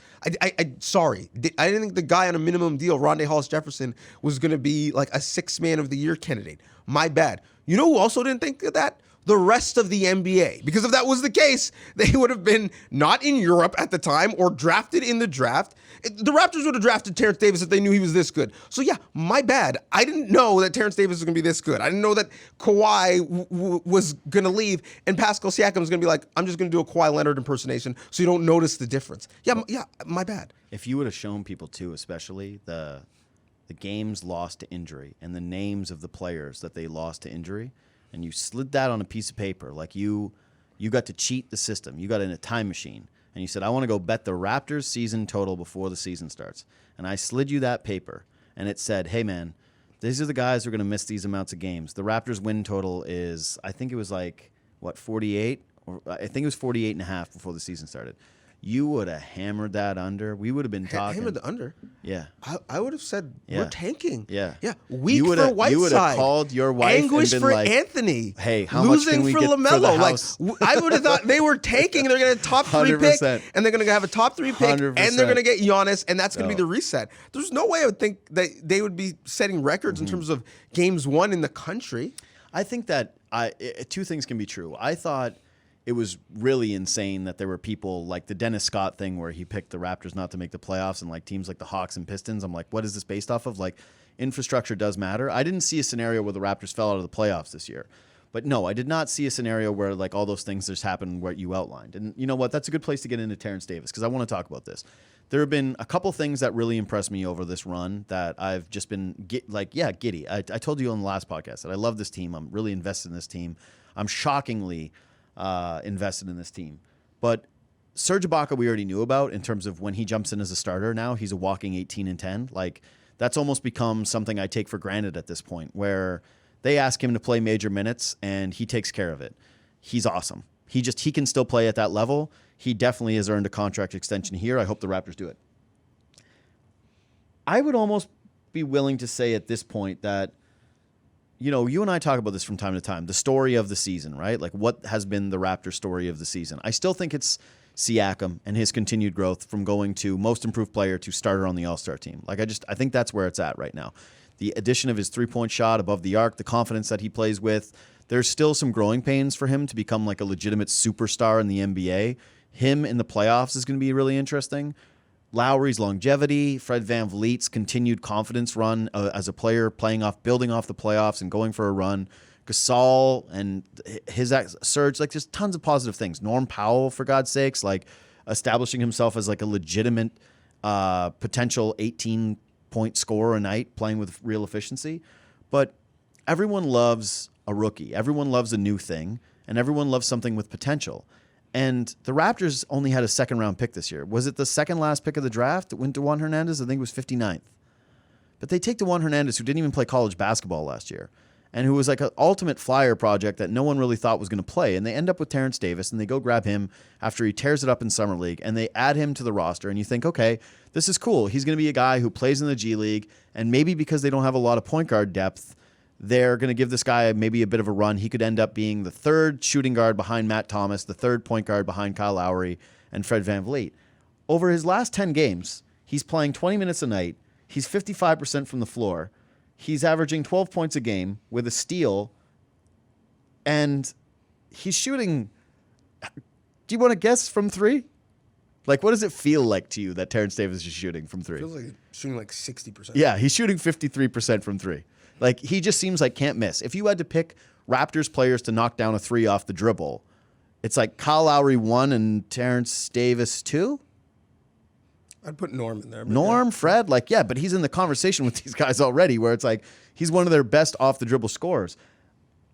Sorry. I didn't think the guy on a minimum deal, Rondé Hollis-Jefferson, was going to be like a 6th man of the year candidate. My bad. You know who also didn't think of that? The rest of the NBA. Because if that was the case, they would have been not in Europe at the time or drafted in the draft. The Raptors would have drafted Terence Davis if they knew he was this good. So yeah, my bad. I didn't know that Terence Davis was going to be this good. I didn't know that Kawhi was going to leave and Pascal Siakam was going to be like, I'm just going to do a Kawhi Leonard impersonation so you don't notice the difference. Yeah, my bad. If you would have shown people too, especially the games lost to injury and the names of the players that they lost to injury, and you slid that on a piece of paper, like you got to cheat the system. You got in a time machine, and you said, I want to go bet the Raptors season total before the season starts. And I slid you that paper, and it said, hey, man, These are the guys who are going to miss these amounts of games. The Raptors win total is, I think it was 48? Or I think it was 48.5 before the season started. You would have hammered that under. We would have been talking. Hammered the under. Yeah. I would have said we're tanking. Yeah. Yeah. Weak for Whiteside. You would have called your wife Anguish and been for like, Anthony. Hey, how much can we for get LaMelo. for the house? I would have thought they were tanking. They're going to top 3 pick, 100%. and they're going to have a top 3 pick, 100%. and they're going to get Giannis, and that's going to be the reset. There's no way I would think that they would be setting records in terms of games won in the country. I think that two things can be true. I thought it was really insane that there were people like the Dennis Scott thing where he picked the Raptors not to make the playoffs and like teams like the Hawks and Pistons. I'm like, what is this based off of? Like, infrastructure does matter. I didn't see a scenario where the Raptors fell out of the playoffs this year. But no, I did not see a scenario where like all those things just happened what you outlined. And you know what? That's a good place to get into Terence Davis because I want to talk about this. There have been a couple things that really impressed me over this run that I've just been giddy. I told you on the last podcast that I love this team. I'm really invested in this team. I'm shockingly invested in this team. But Serge Ibaka we already knew about in terms of when he jumps in as a starter now, he's a walking 18 and 10. Like that's almost become something I take for granted at this point where they ask him to play major minutes and he takes care of it. He's awesome. He can still play at that level. He definitely has earned a contract extension here. I hope the Raptors do it. I would almost be willing to say at this point that you and I talk about this from time to time, the story of the season, right? Like what has been the Raptor story of the season. I still think it's Siakam and his continued growth from going to most improved player to starter on the All-Star team. Like I think that's where it's at right now. The addition of his three-point shot above the arc, the confidence that he plays with, there's still some growing pains for him to become like a legitimate superstar in the NBA. Him in the playoffs is going to be really interesting. Lowry's longevity, Fred VanVleet's continued confidence run as a player, building off the playoffs and going for a run. Gasol and his surge, like just tons of positive things. Norm Powell, for God's sakes, like establishing himself as like a legitimate potential 18-point scorer a night, playing with real efficiency. But everyone loves a rookie. Everyone loves a new thing, and everyone loves something with potential. And the Raptors only had a second-round pick this year. Was it the second last pick of the draft that went to Juan Hernandez? I think it was 59th. But they take Juan Hernandez, who didn't even play college basketball last year, and who was like an ultimate flyer project that no one really thought was going to play. And they end up with Terence Davis, and they go grab him after he tears it up in Summer League, and they add him to the roster. And you think, okay, this is cool. He's going to be a guy who plays in the G League, and maybe because they don't have a lot of point guard depth, they're going to give this guy maybe a bit of a run. He could end up being the third shooting guard behind Matt Thomas, the third point guard behind Kyle Lowry and Fred VanVleet. Over his last 10 games, he's playing 20 minutes a night. He's 55% from the floor. He's averaging 12 points a game with a steal. And he's shooting. Do you want to guess from three? Like, what does it feel like to you that Terence Davis is shooting from three? Feels like shooting like 60%. Yeah, he's shooting 53% from three. Like, he just seems like can't miss. If you had to pick Raptors players to knock down a three off the dribble, it's like Kyle Lowry 1 and Terence Davis 2? I'd put Norm in there. Norm, Fred, but he's in the conversation with these guys already where it's like he's one of their best off the dribble scorers.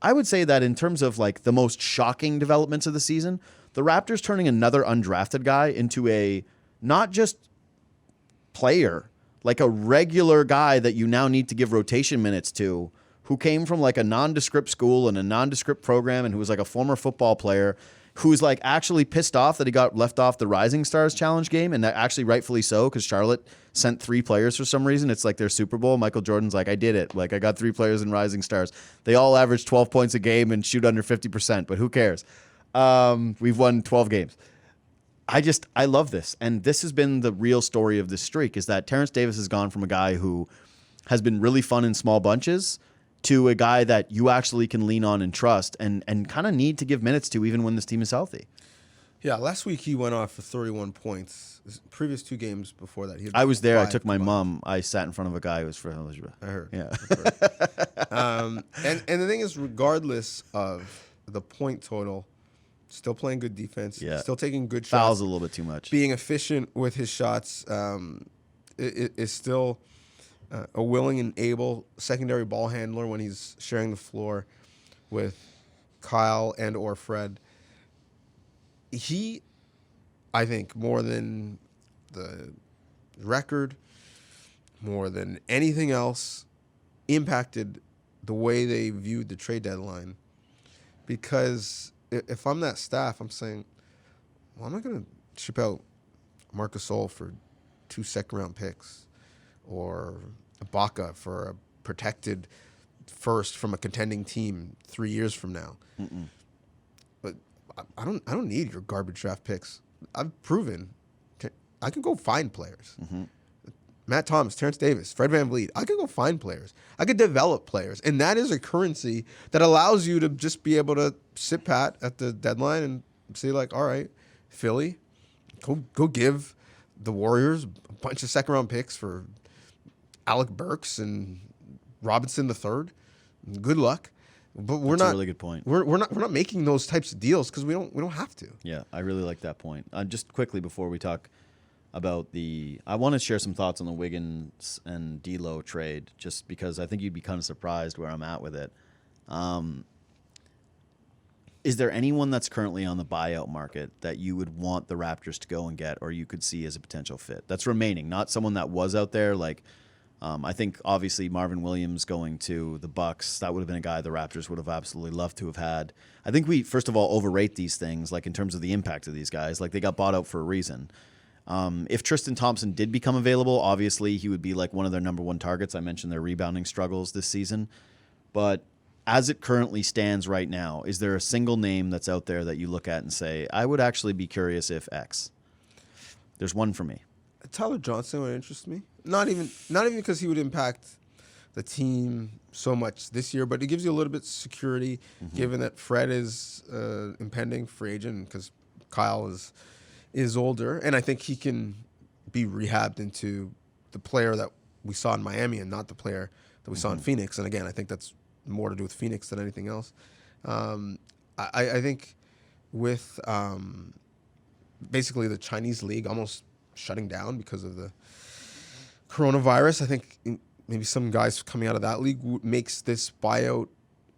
I would say that in terms of like the most shocking developments of the season, the Raptors turning another undrafted guy into a not just player, like a regular guy that you now need to give rotation minutes to, who came from like a nondescript school and a nondescript program and who was like a former football player, who's like actually pissed off that he got left off the Rising Stars Challenge game, and that actually rightfully so, because Charlotte sent 3 players for some reason. It's like their Super Bowl. Michael Jordan's like, I did it. Like, I got 3 players in Rising Stars. They all average 12 points a game and shoot under 50%, but who cares? We've won 12 games. I love this. And this has been the real story of this streak, is that Terence Davis has gone from a guy who has been really fun in small bunches to a guy that you actually can lean on and trust and kind of need to give minutes to even when this team is healthy. Yeah, last week he went off for 31 points. His previous 2 games before that, he had I was there. I took my points. mom. I sat in front of a guy who was for I heard. Yeah. And the thing is, regardless of the point total, still playing good defense, still taking good shots. Fouls a little bit too much. Being efficient with his shots is still a willing and able secondary ball handler when he's sharing the floor with Kyle and or Fred. He, I think, more than the record, more than anything else, impacted the way they viewed the trade deadline. Because if I'm that staff, I'm saying, well, I'm not going to ship out Marc Gasol for 2 second-round picks or Ibaka for a protected first from a contending team 3 years from now. Mm-mm. But I don't need your garbage draft picks. I've proven I can go find players. Mm-hmm. Matt Thomas, Terence Davis, Fred VanVleet. I could go find players. I could develop players. And that is a currency that allows you to just be able to sit pat at the deadline and say, like, all right, Philly, go give the Warriors a bunch of second-round picks for Alec Burks and Robinson III. Good luck. But That's a really good point. We're not making those types of deals because we don't have to. Yeah, I really like that point. Just quickly before we talk about I want to share some thoughts on the Wiggins and D'Lo trade, just because I think you'd be kind of surprised where I'm at with it. Is there anyone that's currently on the buyout market that you would want the Raptors to go and get, or you could see as a potential fit that's remaining? Not someone that was out there. Like, I think obviously Marvin Williams going to the Bucks, that would have been a guy the Raptors would have absolutely loved to have had. I think we, first of all, overrate these things, like in terms of the impact of these guys. Like, they got bought out for a reason. If Tristan Thompson did become available, obviously he would be like one of their number one targets. I mentioned their rebounding struggles this season. But as it currently stands right now, is there a single name that's out there that you look at and say, I would actually be curious if X? There's one for me. Tyler Johnson would interest me. Not even because he would impact the team so much this year, but it gives you a little bit of security, given that Fred is impending free agent because Kyle is older, and I think he can be rehabbed into the player that we saw in Miami and not the player that we saw in Phoenix. And again, I think that's more to do with Phoenix than anything else. I think with basically the Chinese league almost shutting down because of the coronavirus, I think maybe some guys coming out of that league makes this buyout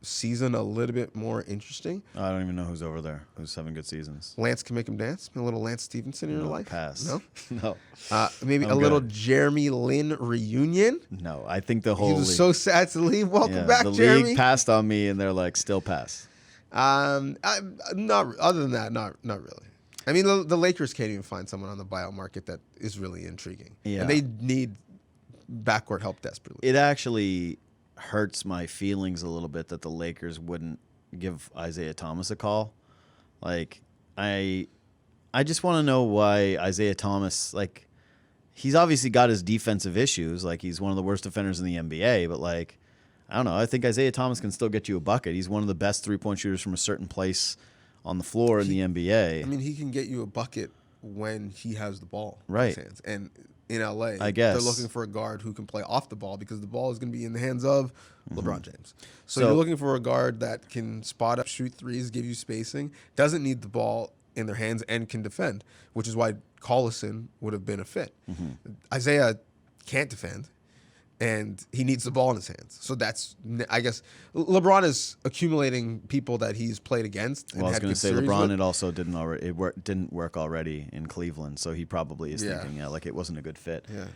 season a little bit more interesting. I don't even know who's over there who's having good seasons. Lance can make him dance. A little Lance Stevenson in your life? Pass. No? No. Maybe a little Jeremy Lin reunion? No, I think the whole He was league, so sad to leave. Welcome back, the Jeremy. league passed on me, and they're like, still pass. Not other than that, not really. I mean, the Lakers can't even find someone on the buyout market that is really intriguing. Yeah. And they need backcourt help desperately. It actually hurts my feelings a little bit that the Lakers wouldn't give Isaiah Thomas a call. Like, I just want to know why Isaiah Thomas, like, he's obviously got his defensive issues. Like, he's one of the worst defenders in the NBA, but, like, I don't know. I think Isaiah Thomas can still get you a bucket. He's one of the best three-point shooters from a certain place on the floor in the NBA. I mean, he can get you a bucket when he has the ball Right. in his hands. And in LA, I guess they're looking for a guard who can play off the ball because the ball is going to be in the hands of LeBron James. So you're looking for a guard that can spot up, shoot threes, give you spacing, doesn't need the ball in their hands, and can defend, which is why Collison would have been a fit. Isaiah can't defend, and he needs the ball in his hands. So that's, I guess, LeBron is accumulating people that he's played against. And Well, I was had going to good say series LeBron. with. It also didn't work already in Cleveland, so he probably is Yeah. thinking, like it wasn't a good fit. Yeah.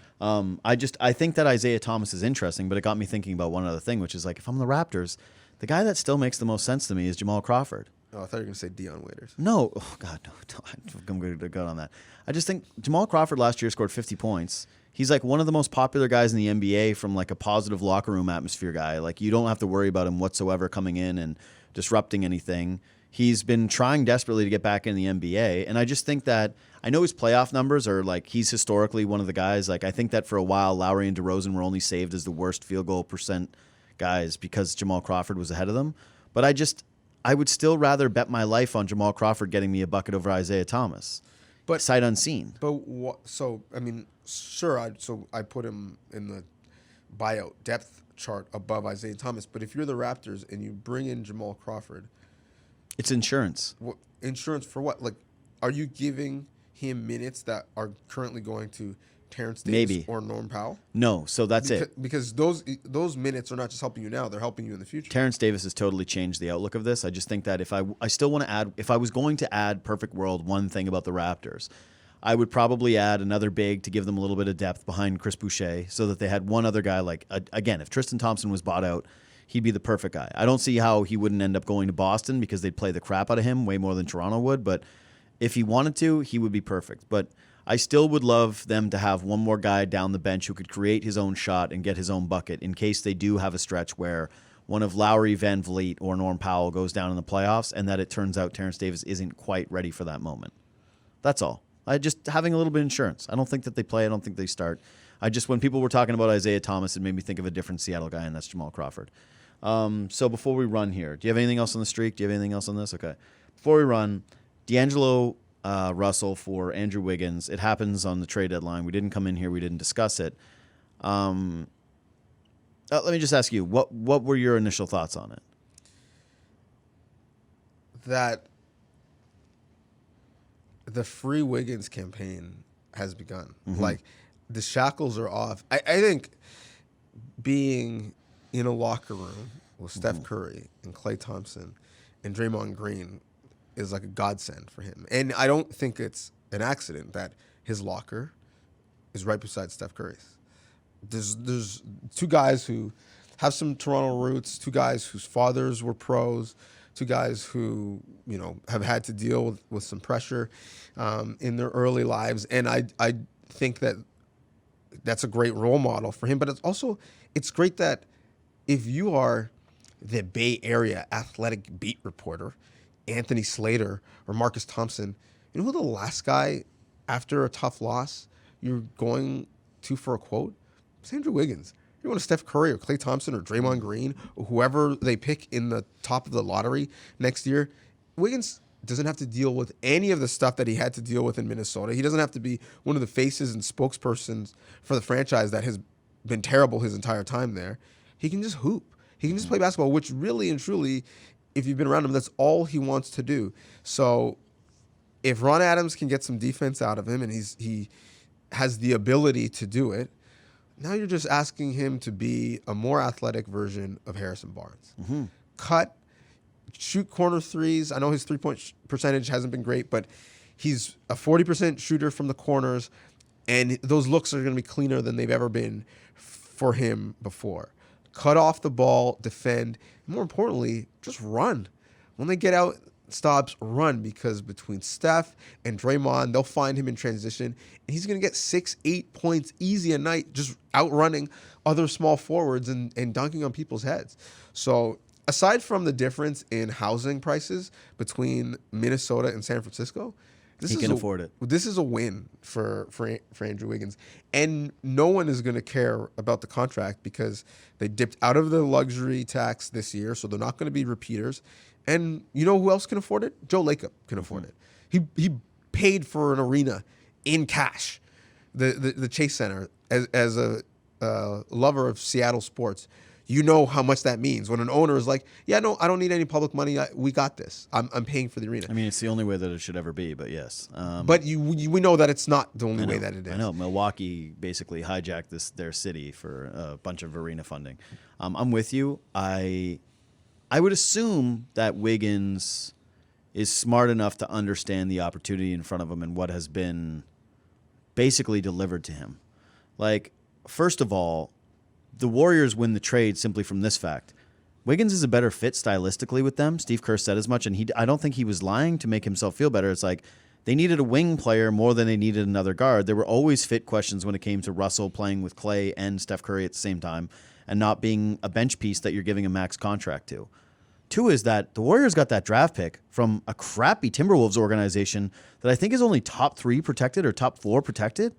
I think that Isaiah Thomas is interesting, but it got me thinking about one other thing, which is like if I'm the Raptors, the guy that still makes the most sense to me is Jamal Crawford. Oh, I thought you were going to say Deion Waiters. No, oh God, no, I'm going to go on that. I just think Jamal Crawford last year scored 50 points. He's like one of the most popular guys in the NBA from like a positive locker room atmosphere guy. Like you don't have to worry about him whatsoever coming in and disrupting anything. He's been trying desperately to get back in the NBA. And I just think that I know his playoff numbers are like he's historically one of the guys. Like I think that for a while, Lowry and DeRozan were only saved as the worst field goal percent guys because Jamal Crawford was ahead of them. But I would still rather bet my life on Jamal Crawford getting me a bucket over Isaiah Thomas. But sight unseen. But what? So I mean, sure. I put him in the buyout depth chart above Isaiah Thomas. But if you're the Raptors and you bring in Jamal Crawford, it's insurance. Insurance for what? Like, are you giving him minutes that are currently going to Terence Davis or Norm Powell? No, so that's it. Because those minutes are not just helping you now; they're helping you in the future. Terence Davis has totally changed the outlook of this. I just think that if I still want to add, if I was going to add perfect world one thing about the Raptors, I would probably add another big to give them a little bit of depth behind Chris Boucher so that they had one other guy. Like, again, if Tristan Thompson was bought out, he'd be the perfect guy. I don't see how he wouldn't end up going to Boston because they'd play the crap out of him way more than Toronto would. But if he wanted to, he would be perfect. But I still would love them to have one more guy down the bench who could create his own shot and get his own bucket in case they do have a stretch where one of Lowry, Van Vliet, or Norm Powell goes down in the playoffs and that it turns out Terence Davis isn't quite ready for that moment. That's all. Just having a little bit of insurance. I don't think that they play. I don't think they start. When people were talking about Isaiah Thomas, it made me think of a different Seattle guy, and that's Jamal Crawford. So before we run here, do you have anything else on the streak? Do you have anything else on this? Okay. Before we run, D'Angelo Russell for Andrew Wiggins. It happens on the trade deadline. We didn't come in here. We didn't discuss it. Let me just ask you, what were your initial thoughts on it? That the free Wiggins campaign has begun. Mm-hmm. Like, the shackles are off. I think being in a locker room with Steph Curry and Klay Thompson and Draymond Green is like a godsend for him. And I don't think it's an accident that his locker is right beside Steph Curry's. There's two guys who have some Toronto roots, two guys whose fathers were pros, two guys who, have had to deal with some pressure in their early lives. And I think that that's a great role model for him. But it's great that if you are the Bay Area athletic beat reporter, Anthony Slater or Marcus Thompson, you know who the last guy after a tough loss you're going to for a quote? It's Andrew Wiggins. You want to Steph Curry or Klay Thompson or Draymond Green or whoever they pick in the top of the lottery next year. Wiggins doesn't have to deal with any of the stuff that he had to deal with in Minnesota. He doesn't have to be one of the faces and spokespersons for the franchise that has been terrible his entire time there. He can just hoop. He can just play basketball, which really and truly, if you've been around him, that's all he wants to do. So if Ron Adams can get some defense out of him and he has the ability to do it, now you're just asking him to be a more athletic version of Harrison Barnes. Mm-hmm. Cut, shoot corner threes. I know his three-point percentage hasn't been great, but he's a 40% shooter from the corners, and those looks are going to be cleaner than they've ever been for him before. Cut off the ball, defend, and more importantly, just run. When they get out stops, run, because between Steph and Draymond, they'll find him in transition, and he's going to get 6-8 points easy a night just outrunning other small forwards and dunking on people's heads. So aside from the difference in housing prices between Minnesota and San Francisco, he can afford it. This is a win for Andrew Wiggins. And no one is going to care about the contract because they dipped out of the luxury tax this year, so they're not going to be repeaters. And you know who else can afford it? Joe Lacob can afford it. He paid for an arena in cash, the Chase Center. As a lover of Seattle sports, you know how much that means when an owner is like, yeah, no, I don't need any public money. We got this. I'm paying for the arena. I mean, it's the only way that it should ever be, but yes. But we know that it's not the only way that it is. I know. Milwaukee basically hijacked their city for a bunch of arena funding. I'm with you. I would assume that Wiggins is smart enough to understand the opportunity in front of him and what has been basically delivered to him. Like, first of all, the Warriors win the trade simply from this fact. Wiggins is a better fit stylistically with them. Steve Kerr said as much, and I don't think he was lying to make himself feel better. It's like they needed a wing player more than they needed another guard. There were always fit questions when it came to Russell playing with Klay and Steph Curry at the same time and not being a bench piece that you're giving a max contract to. Two is that the Warriors got that draft pick from a crappy Timberwolves organization that I think is only top 3 protected or top 4 protected.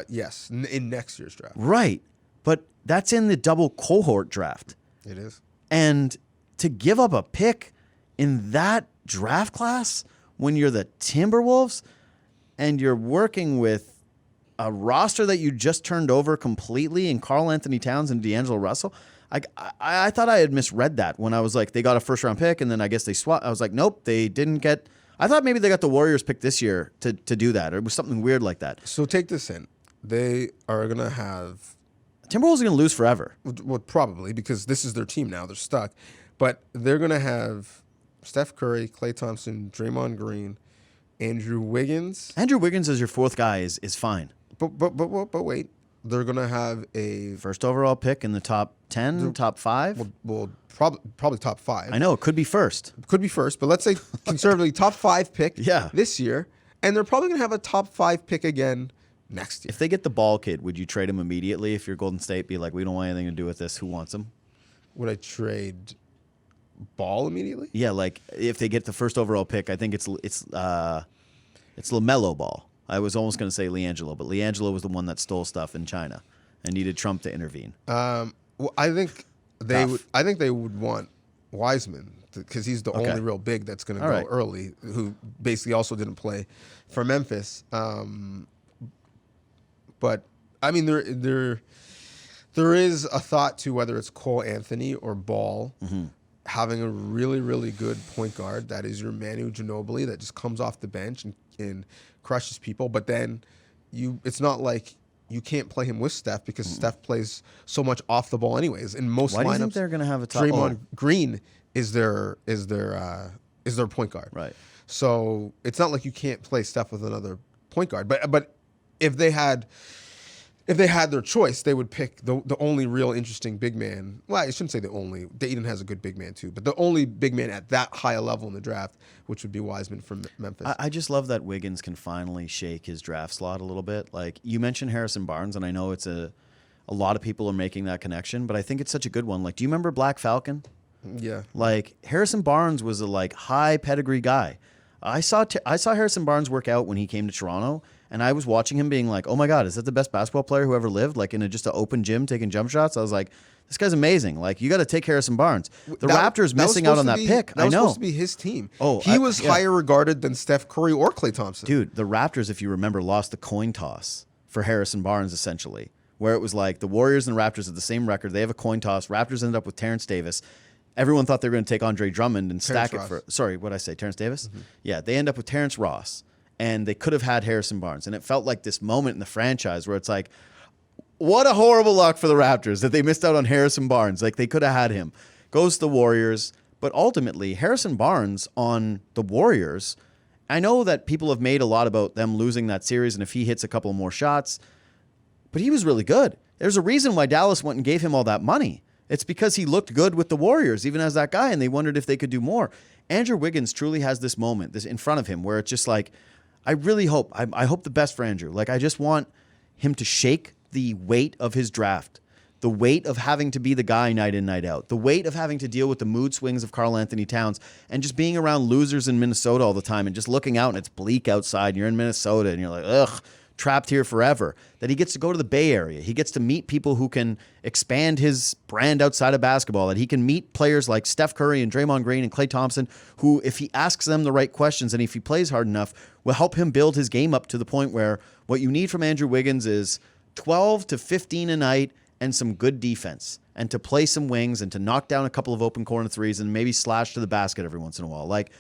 Yes, in next year's draft. Right. But that's in the double cohort draft. It is. And to give up a pick in that draft class when you're the Timberwolves and you're working with a roster that you just turned over completely in Karl Anthony Towns and D'Angelo Russell, I thought I had misread that when I was like, they got a first-round pick, and then I guess they swapped. I was like, nope, they didn't get – I thought maybe they got the Warriors pick this year to do that, or it was something weird like that. So take this in. They are going to have – Timberwolves are going to lose forever. Well, probably, because this is their team now. They're stuck. But they're going to have Steph Curry, Klay Thompson, Draymond Green, Andrew Wiggins. Andrew Wiggins as your fourth guy is fine. But wait. They're going to have a First overall pick in the top 10, top 5? Well, probably top 5. I know, it could be first. Could be first, but let's say conservatively top 5 pick Yeah. this year. And they're probably going to have a top 5 pick again next year. If they get the Ball kid, would you trade him immediately if you're Golden State? Be like, we don't want anything to do with this. Who wants him? Would I trade Ball immediately? Yeah, like if they get the first overall pick, I think it's LaMelo Ball. I was almost going to say LiAngelo, but LiAngelo was the one that stole stuff in China and needed Trump to intervene. Well, I think they would. I think they would want Wiseman because he's the only real big that's going to go early. Who basically also didn't play for Memphis. But I mean, there is a thought to whether it's Cole Anthony or Ball having a really, really good point guard that is your Manu Ginobili that just comes off the bench and crushes people. But then it's not like you can't play him with Steph because Steph plays so much off the ball anyways. In most Why lineups, do you think they're going to have a top? Draymond Green is their point guard. Right. So it's not like you can't play Steph with another point guard. But if they had their choice, they would pick the only real interesting big man. Well, I shouldn't say the only. Dayton has a good big man too, but the only big man at that high a level in the draft, which would be Wiseman from Memphis. I just love that Wiggins can finally shake his draft slot a little bit. Like you mentioned Harrison Barnes, and I know it's a lot of people are making that connection, but I think it's such a good one. Like, do you remember Black Falcon? Yeah. Like Harrison Barnes was a high pedigree guy. I saw Harrison Barnes work out when he came to Toronto. And I was watching him being like, oh my God, is that the best basketball player who ever lived? Like in just an open gym taking jump shots. I was like, this guy's amazing. Like you got to take Harrison Barnes. The Raptors missing out on that pick. That was I know. supposed to be his team. Oh, he was higher regarded than Steph Curry or Klay Thompson. Dude, the Raptors, if you remember, lost the coin toss for Harrison Barnes essentially, where it was like the Warriors and Raptors have the same record. They have a coin toss. Raptors ended up with Terence Davis. Everyone thought they were going to take Andre Drummond and stack it for. Sorry, what did I say? Terence Davis? Mm-hmm. Yeah, they end up with Terrence Ross. And they could have had Harrison Barnes. And it felt like this moment in the franchise where it's like, what a horrible luck for the Raptors that they missed out on Harrison Barnes. Like, they could have had him. Goes to the Warriors. But ultimately, Harrison Barnes on the Warriors, I know that people have made a lot about them losing that series and if he hits a couple more shots, but he was really good. There's a reason why Dallas went and gave him all that money. It's because he looked good with the Warriors, even as that guy, and they wondered if they could do more. Andrew Wiggins truly has this moment this in front of him where it's just like, I really hope, I hope the best for Andrew. Like, I just want him to shake the weight of his draft, the weight of having to be the guy night in, night out, the weight of having to deal with the mood swings of Karl Anthony Towns and just being around losers in Minnesota all the time and just looking out and it's bleak outside and you're in Minnesota and you're like, ugh, trapped here forever. That he gets to go to the Bay Area. He gets to meet people who can expand his brand outside of basketball, that he can meet players like Steph Curry and Draymond Green and Klay Thompson, who, if he asks them the right questions and if he plays hard enough, will help him build his game up to the point where what you need from Andrew Wiggins is 12 to 15 a night and some good defense and to play some wings and to knock down a couple of open corner threes and maybe slash to the basket every once in a while. Like,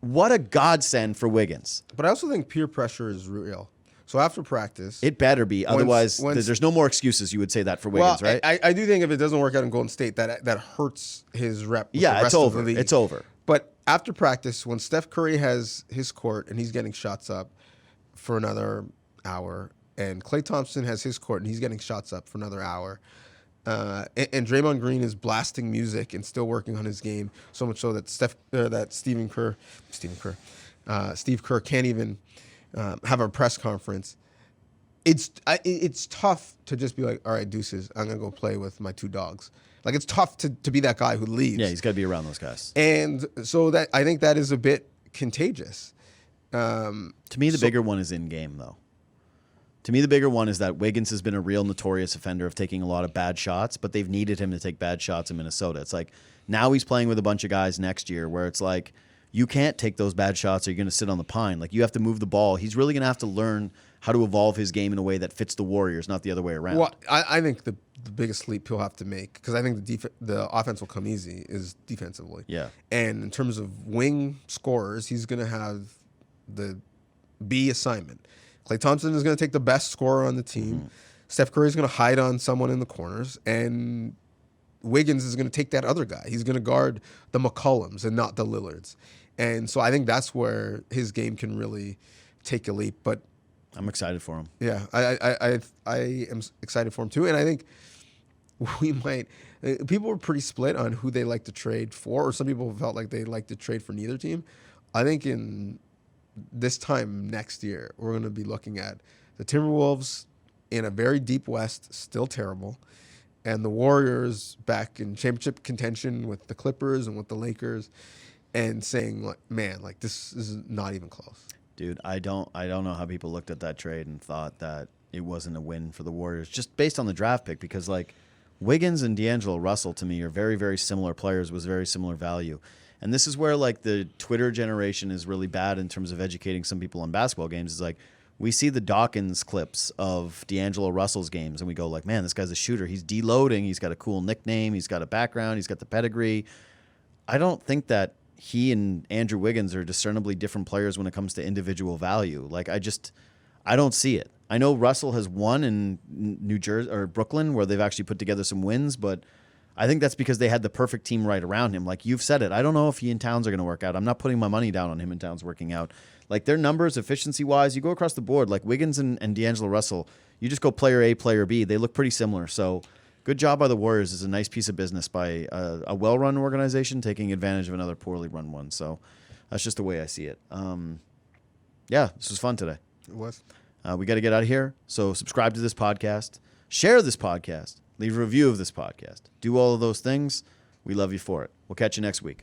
what a godsend for Wiggins. But I also think peer pressure is real. So after practice, it better be. Otherwise, there's no more excuses. You would say that for Wiggins, right? I do think if it doesn't work out in Golden State, that hurts his rep. With yeah, the rest it's of over. The league. It's over. But after practice, when Steph Curry has his court and he's getting shots up for another hour, and Klay Thompson has his court and he's getting shots up for another hour, and Draymond Green is blasting music and still working on his game, so much so that Steve Kerr can't even have a press conference. It's tough to just be like, all right, deuces, I'm gonna go play with my two dogs. Like, it's tough to be that guy who leaves. Yeah, he's got to be around those guys. And so that I think that is a bit contagious. To me, the bigger one is in game, though. To me, the bigger one is that Wiggins has been a real notorious offender of taking a lot of bad shots, but they've needed him to take bad shots in Minnesota. It's like now he's playing with a bunch of guys next year where it's like, you can't take those bad shots or you're going to sit on the pine. Like, you have to move the ball. He's really going to have to learn how to evolve his game in a way that fits the Warriors, not the other way around. Well, I think the biggest leap he'll have to make, because I think the offense will come easy, is defensively. Yeah. And in terms of wing scorers, he's going to have the B assignment. Klay Thompson is going to take the best scorer on the team. Mm-hmm. Steph Curry is going to hide on someone in the corners. And Wiggins is going to take that other guy. He's going to guard the McCollums and not the Lillards. And so I think that's where his game can really take a leap. But I'm excited for him. yeah, I am excited for him too. And I think we might. People were pretty split on who they like to trade for, or some people felt like they like to trade for neither team. I think in this time next year, we're going to be looking at the Timberwolves in a very deep West, still terrible, and the Warriors back in championship contention with the Clippers and with the Lakers, and saying, like, man, like this is not even close. Dude, I don't know how people looked at that trade and thought that it wasn't a win for the Warriors, just based on the draft pick, because like Wiggins and D'Angelo Russell to me are very, very similar players with very similar value. And this is where like the Twitter generation is really bad in terms of educating some people on basketball games. It's like we see the Dawkins clips of D'Angelo Russell's games and we go like, man, this guy's a shooter. He's deloading. He's got a cool nickname. He's got a background. He's got the pedigree. I don't think that he and Andrew Wiggins are discernibly different players when it comes to individual value. Like I don't see it. I know Russell has won in New Jersey or Brooklyn where they've actually put together some wins, but I think that's because they had the perfect team right around him. Like you've said it. I don't know if he and Towns are going to work out. I'm not putting my money down on him and Towns working out. Like their numbers, efficiency-wise, you go across the board. Like Wiggins and D'Angelo Russell, you just go player A, player B. They look pretty similar. So good job by the Warriors. It's a nice piece of business by a well-run organization taking advantage of another poorly run one. So that's just the way I see it. Yeah, this was fun today. It was. We got to get out of here. So subscribe to this podcast. Share this podcast. Leave a review of this podcast. Do all of those things. We love you for it. We'll catch you next week.